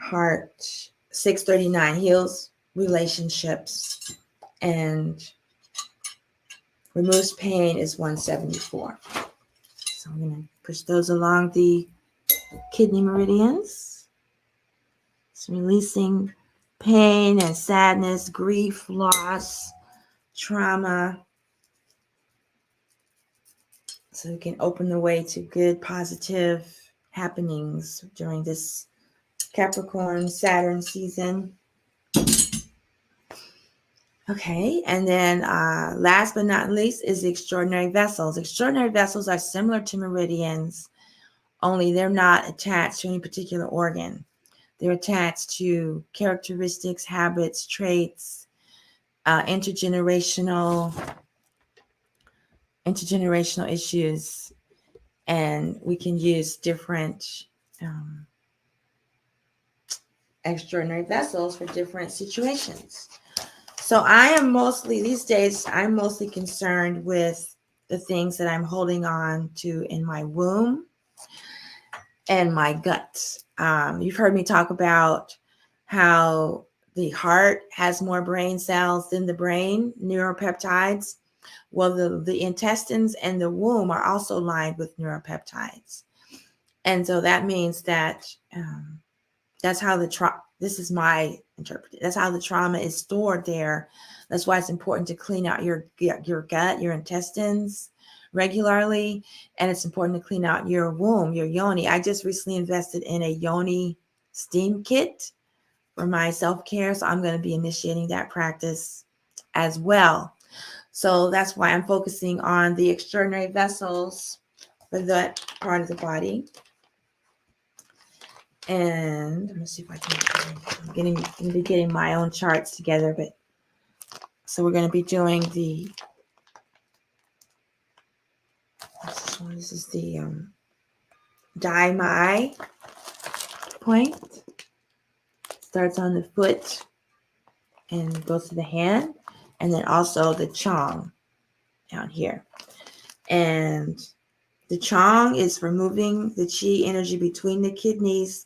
Heart 639 heals relationships and removes pain is 174. So I'm going to push those along the kidney meridians. It's releasing pain and sadness, grief, loss, trauma. So we can open the way to good, positive happenings during this Capricorn, Saturn season. Okay, and then last but not least is the extraordinary vessels. Extraordinary vessels are similar to meridians, only they're not attached to any particular organ. They're attached to characteristics, habits, traits, intergenerational issues, and we can use different extraordinary vessels for different situations. So I am these days, I'm mostly concerned with the things that I'm holding on to in my womb and my gut. You've heard me talk about how the heart has more brain cells than the brain, neuropeptides. Well, the intestines and the womb are also lined with neuropeptides. And so that means that that's how this is my interpretation. That's how the trauma is stored there. That's why it's important to clean out your gut, your intestines regularly. And it's important to clean out your womb, your yoni. I just recently invested in a yoni steam kit for my self-care. So I'm going to be initiating that practice as well. So that's why I'm focusing on the extraordinary vessels for that part of the body. And let me see if I can. I'm going to be getting my own charts together, but so we're going to be doing the. This is the Dai Mai point. Starts on the foot and goes to the hand, and then also the Chong down here. And the Chong is for moving the chi energy between the kidneys,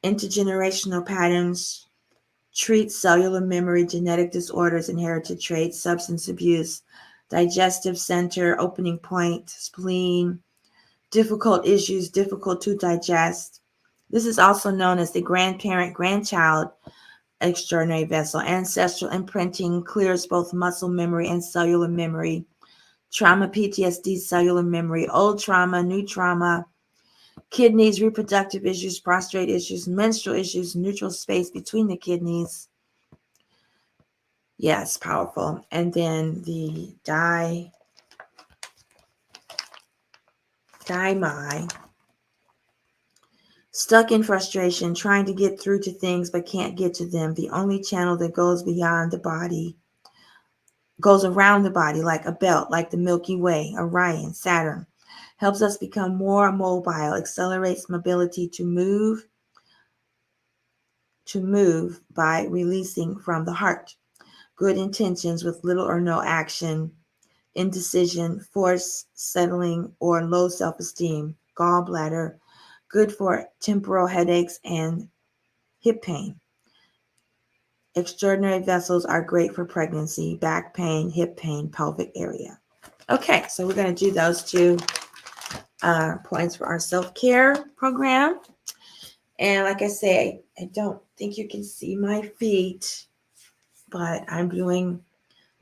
intergenerational patterns, treats cellular memory, genetic disorders, inherited traits, substance abuse, digestive center, opening point, spleen, difficult issues, difficult to digest. This is also known as the grandparent-grandchild extraordinary vessel. Ancestral imprinting clears both muscle memory and cellular memory. Trauma, PTSD, cellular memory, old trauma, new trauma, kidneys, reproductive issues, prostate issues, menstrual issues, neutral space between the kidneys. Yeah, it's powerful. And then the my stuck in frustration, trying to get through to things but can't get to them. The only channel that goes beyond the body, goes around the body like a belt, like the Milky Way, Orion, Saturn. Helps us become more mobile, accelerates mobility to move by releasing from the heart. Good intentions with little or no action, indecision, force settling, or low self-esteem, gallbladder, good for temporal headaches and hip pain. Extraordinary vessels are great for pregnancy, back pain, hip pain, pelvic area. Okay, so we're going to do those two points for our self-care program. And like I say, I don't think you can see my feet, but I'm doing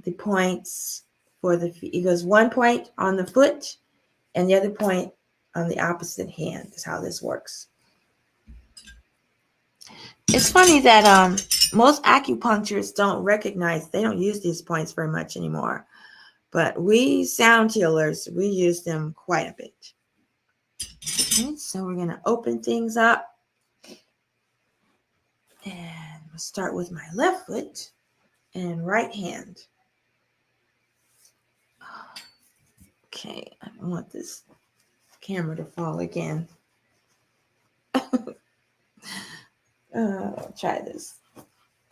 the points for the feet. It goes 1 point on the foot and the other point on the opposite hand is how this works. It's funny that most acupuncturists don't recognize, they don't use these points very much anymore. But we sound healers, we use them quite a bit. Okay, so we're going to open things up. And we'll start with my left foot and right hand. Okay, I don't want this camera to fall again. I'll try this.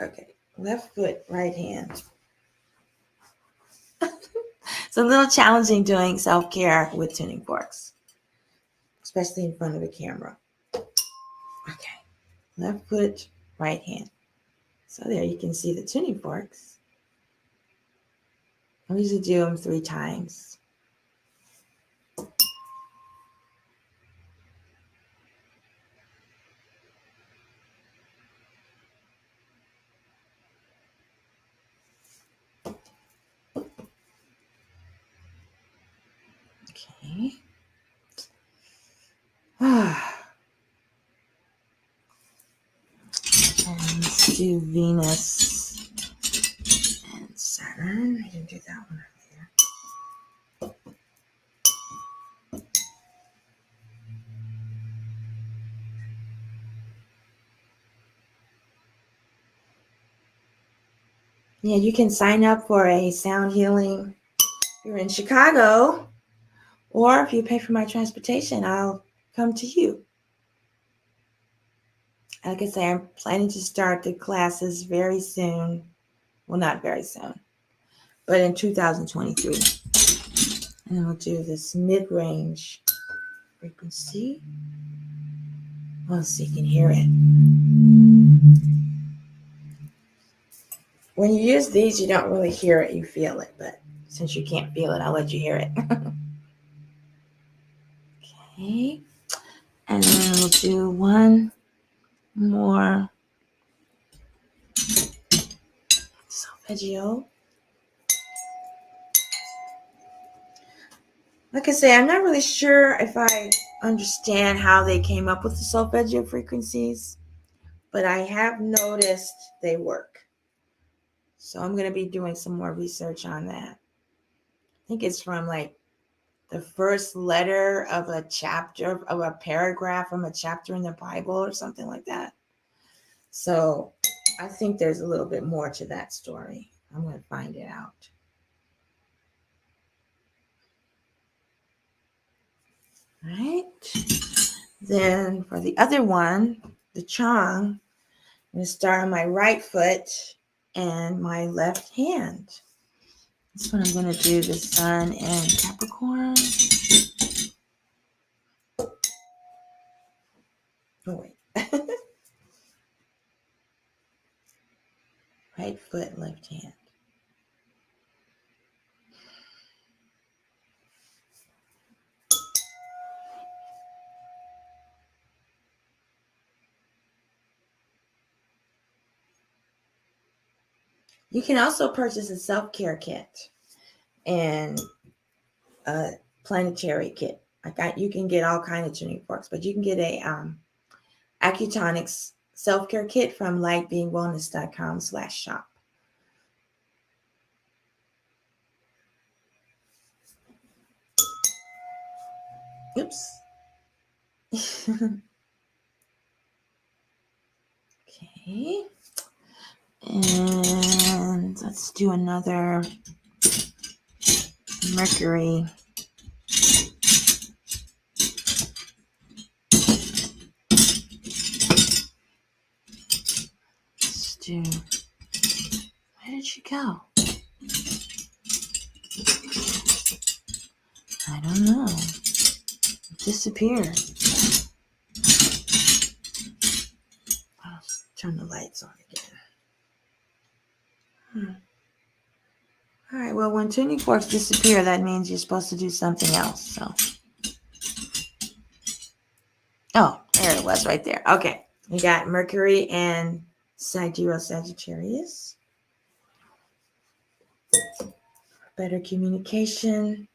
Okay, left foot, right hand. It's a little challenging doing self-care with tuning forks, especially in front of a camera. Okay, left foot, right hand. So there you can see the tuning forks. I usually do them 3 times. Okay. And let's do Venus and Saturn. I didn't do that one earlier. Yeah, you can sign up for a sound healing if you're in Chicago, or if you pay for my transportation, I'll come to you. Like I say, I'm planning to start the classes very soon. Well, not very soon, but in 2023. And then we'll do this mid-range frequency. Well, so you can hear it. When you use these, you don't really hear it, you feel it. But since you can't feel it, I'll let you hear it. Okay. And then we'll do one more solfeggio. Like I say, I'm not really sure if I understand how they came up with the solfeggio frequencies, but I have noticed they work. So I'm going to be doing some more research on that. I think it's from like the first letter of a chapter, of a paragraph from a chapter in the Bible or something like that. So I think there's a little bit more to that story. I'm going to find it out. All right. Then for the other one, the Chang, I'm going to start on my right foot and my left hand. This one I'm going to do the Sun and Capricorn. Oh, wait. Right foot, left hand. You can also purchase a self-care kit and a planetary kit. You can get all kinds of tuning forks, but you can get a Accutonics self-care kit from lightbeingwellness.com/shop. Oops. Okay. And let's do another Mercury. Let's do. Where did she go? I don't know. It disappeared. I'll turn the lights on again. All right. Well, when tuning forks disappear, that means you're supposed to do something else. So. Oh, there it was right there. Okay. We got Mercury and Sidereal Sagittarius. Better communication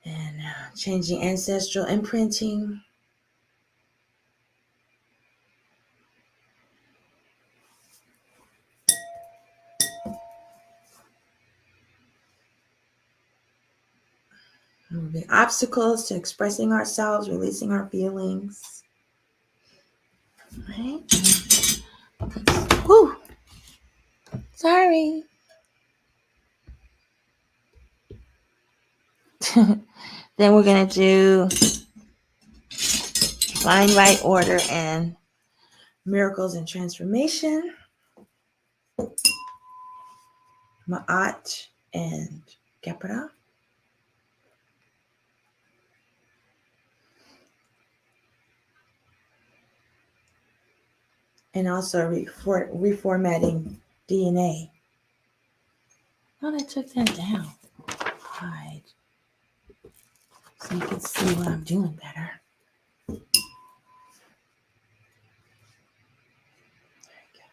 and changing ancestral imprinting. Removing obstacles to expressing ourselves, releasing our feelings. Right? Whew. Sorry. Then we're going to do Divine Right Order and Miracles and Transformation. Ma'at and Gepara. And also reformatting DNA. Oh, I took that down. Hide. So you can see what I'm doing better. There we go.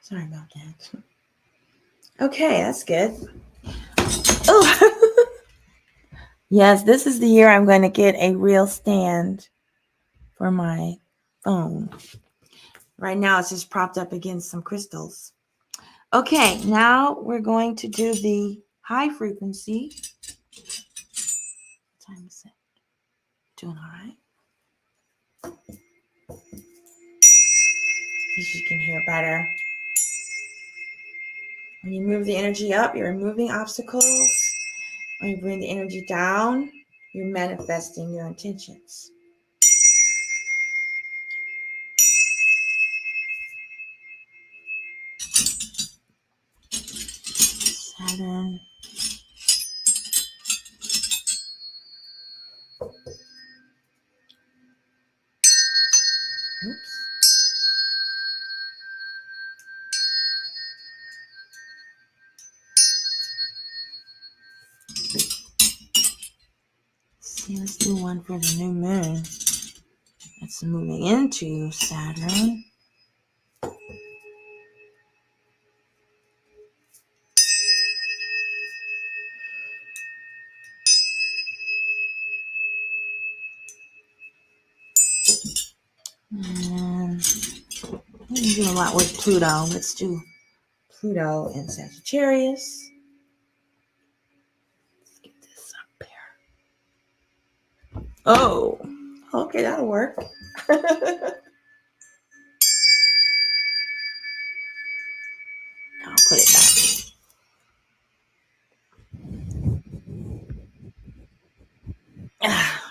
Sorry about that. Okay, that's good. Oh, yes, this is the year I'm going to get a real stand for my phone. Right now, it's just propped up against some crystals. Okay, now we're going to do the high frequency. What time is it? Doing all right? You can hear better. When you move the energy up, you're removing obstacles. When you bring the energy down, you're manifesting your intentions. Saturn. Oops. See, let's do one for the new moon. That's moving into Saturn. And I'm doing a lot with Pluto. Let's do Pluto and Sagittarius. Let's get this up here. Oh, okay, that'll work. I'll put it back.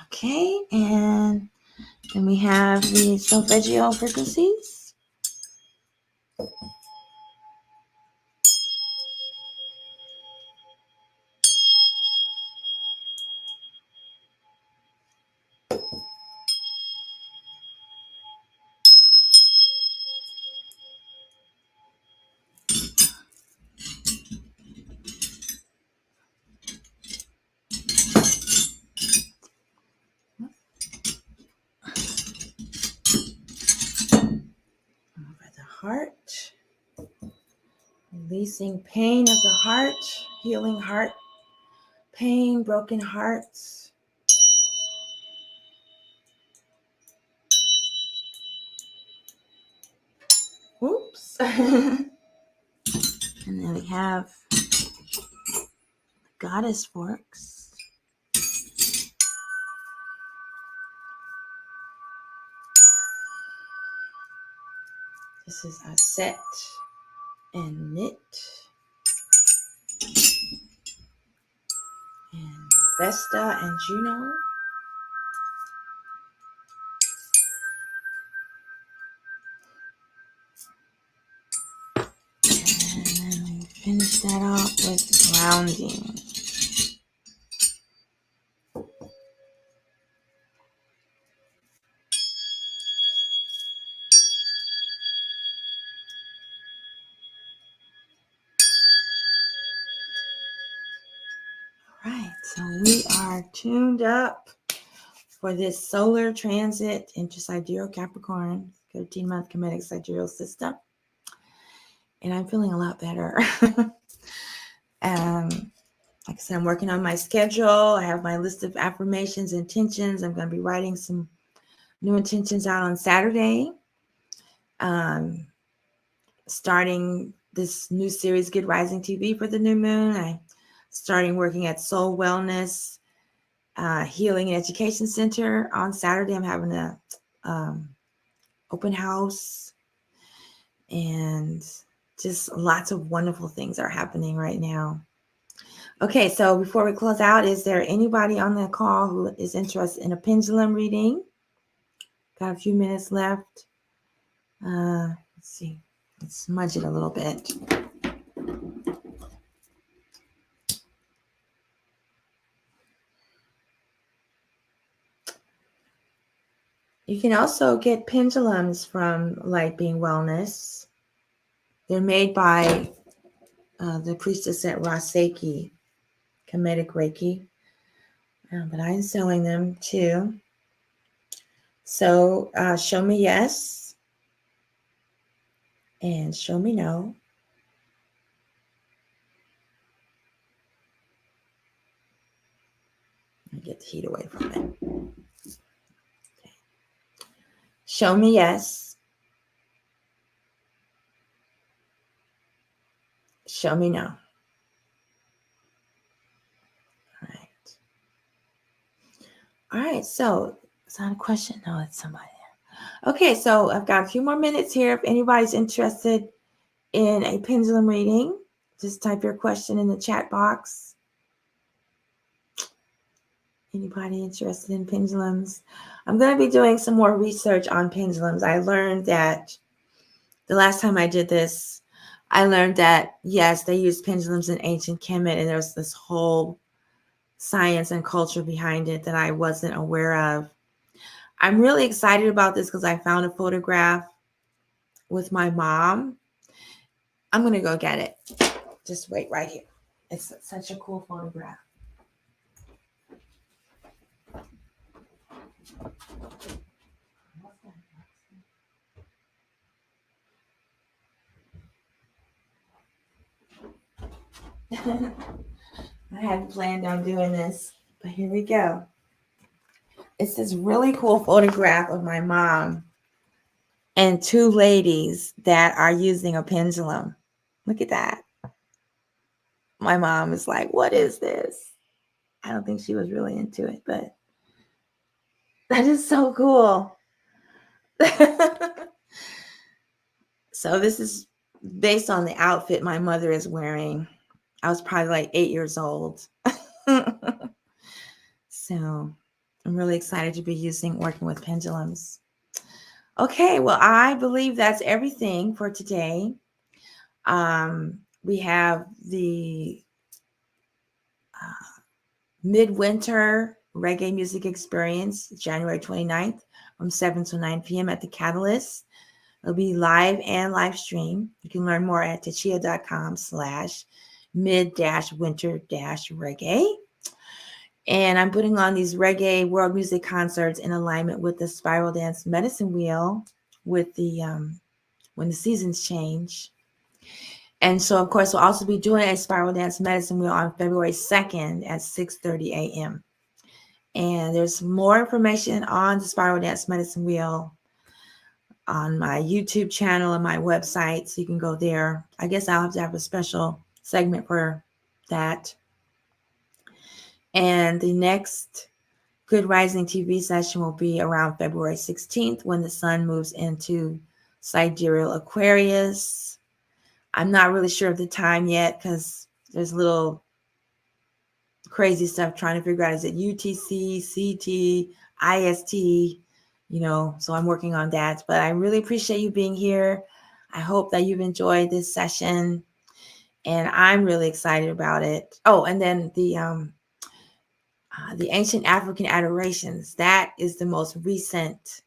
Okay, and then we have the solfeggio frequencies. Over the heart. Releasing pain of the heart, healing heart pain, broken hearts. Oops. And then we have goddess forks. This is a set and knit. And Vesta and Juno. And then we finish that off with grounding. Right, so we are tuned up for this solar transit into Sidereal Capricorn, 13-month Kemetic Sidereal system. And I'm feeling a lot better. Like I said, I'm working on my schedule. I have my list of affirmations, intentions. I'm going to be writing some new intentions out on Saturday. Starting this new series, Good Rising TV, for the new moon. I'm starting working at Soul Wellness Healing and Education Center on Saturday. I'm having a open house, and just lots of wonderful things are happening right now. Okay, so before we close out, is there anybody on the call who is interested in a pendulum reading? Got a few minutes left. Let's see. Let's smudge it a little bit. You can also get pendulums from Light Being Wellness. They're made by the priestess at Raseki, Kemetic Reiki. But I'm selling them too. So show me yes and show me no. Let me get the heat away from it. Okay. Show me yes. Show me no. All right, so is that a question? No, it's somebody there. Okay, so I've got a few more minutes here. If anybody's interested in a pendulum reading, just type your question in the chat box. Anybody interested in pendulums? I'm going to be doing some more research on pendulums. I learned that the last time I did this, I learned that, yes, they used pendulums in ancient Kemet, and there's this whole science and culture behind it that I wasn't aware of. I'm really excited about this because I found a photograph with my mom. I'm going to go get it. Just wait right here. It's such a cool photograph. I hadn't planned on doing this, but here we go. It's this really cool photograph of my mom and two ladies that are using a pendulum. Look at that. My mom is like, what is this? I don't think she was really into it, but that is so cool. So this is based on the outfit my mother is wearing. I was probably like 8 years old. So I'm really excited to be working with pendulums. Okay, well, I believe that's everything for today. We have the Midwinter Reggae Music Experience, January 29th from 7 to 9 p.m. at the Catalyst. It'll be live and live stream. You can learn more at tachia.com/mid-winter-reggae. And I'm putting on these reggae world music concerts in alignment with the Spiral Dance Medicine Wheel with the when the seasons change. And so, of course, we'll also be doing a Spiral Dance Medicine Wheel on February 2nd at 6:30 a.m. And there's more information on the Spiral Dance Medicine Wheel on my YouTube channel and my website, so you can go there. I guess I'll have to have a special segment for that. And the next Good Rising TV session will be around February 16th when the sun moves into Sidereal Aquarius. I'm not really sure of the time yet because there's little crazy stuff trying to figure out, is it UTC, CT, IST, so I'm working on that. But I really appreciate you being here. I hope that you've enjoyed this session, and I'm really excited about it. Oh, and then the ancient African adorations, that is the most recent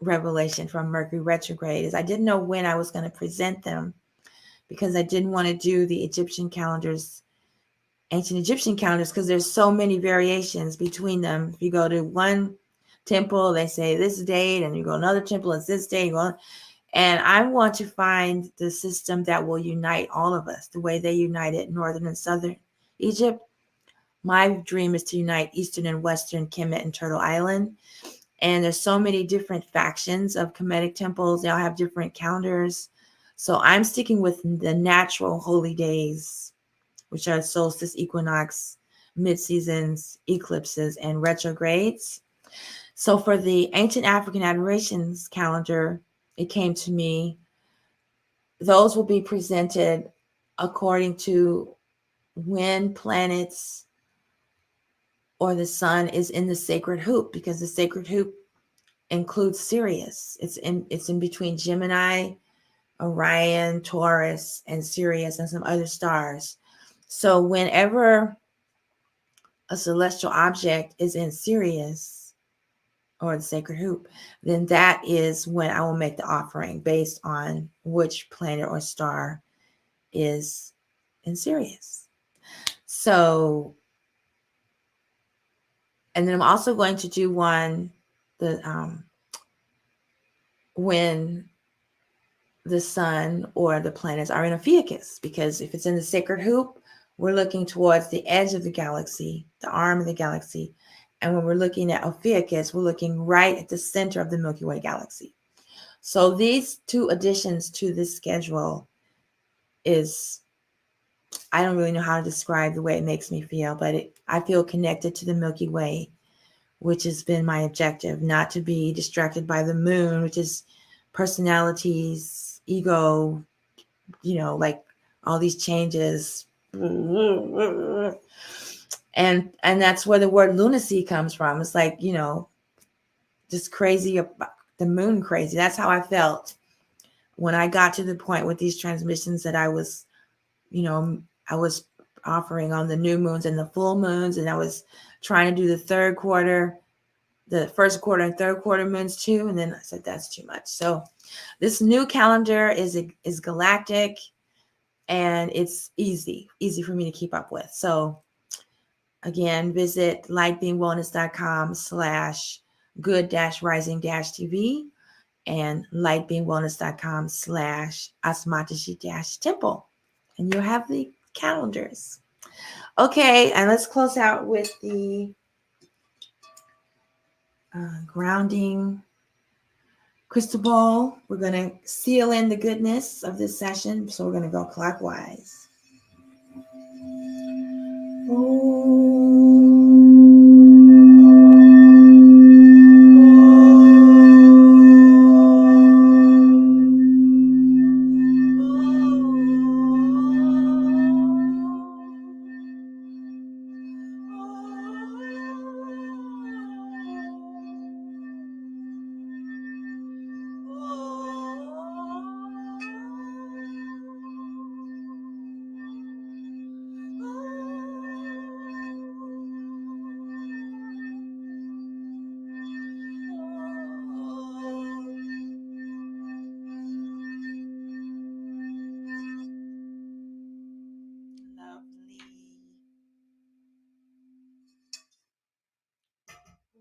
revelation from Mercury retrograde. Is I didn't know when I was going to present them because I didn't want to do the Egyptian calendars, ancient Egyptian calendars, because there's so many variations between them. If you go to one temple, they say this date, and you go to another temple, it's this date. And I want to find the system that will unite all of us the way they united Northern and Southern Egypt. My dream is to unite Eastern and Western Kemet and Turtle Island. And there's so many different factions of Kemetic temples. They all have different calendars. So I'm sticking with the natural holy days, which are solstice, equinox, mid-seasons, eclipses, and retrogrades. So for the ancient African adorations calendar, it came to me, those will be presented according to when planets or the sun is in the sacred hoop, because the sacred hoop includes Sirius. It's in between Gemini, Orion, Taurus, and Sirius, and some other stars. So whenever a celestial object is in Sirius or the sacred hoop, then that is when I will make the offering based on which planet or star is in Sirius. So, and then I'm also going to do one when the sun or the planets are in Ophiuchus, because if it's in the sacred hoop, we're looking towards the edge of the galaxy, the arm of the galaxy. And when we're looking at Ophiuchus, we're looking right at the center of the Milky Way galaxy. So these two additions to this schedule is, I don't really know how to describe the way it makes me feel, but I feel connected to the Milky Way, which has been my objective, not to be distracted by the moon, which is personalities, ego, like all these changes. And that's where the word lunacy comes from. It's like, just crazy, the moon crazy. That's how I felt when I got to the point with these transmissions that I was offering on the new moons and the full moons, and I was trying to do the first quarter and third quarter moons too. And then I said, that's too much. So this new calendar is galactic, and it's easy for me to keep up with. So again, visit lightbeingwellness.com/good-rising-tv and lightbeingwellness.com/asmatashi-temple. And you'll have the calendars. Okay, and let's close out with the grounding crystal ball. We're going to seal in the goodness of this session. So we're going to go clockwise.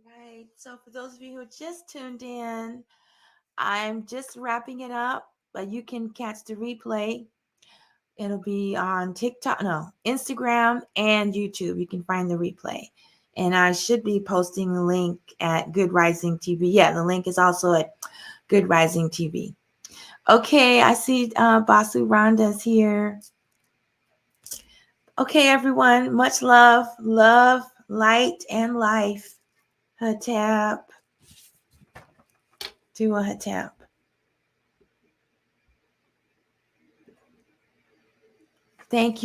Right. So for those of you who just tuned in, I'm just wrapping it up, but you can catch the replay. It'll be on Instagram and YouTube. You can find the replay. And I should be posting the link at Good Rising TV. Yeah, the link is also at Good Rising TV. Okay, I see Basu Rhonda's here. Okay, everyone, much love, light, and life. Hatap. Do a hatap. Thank you.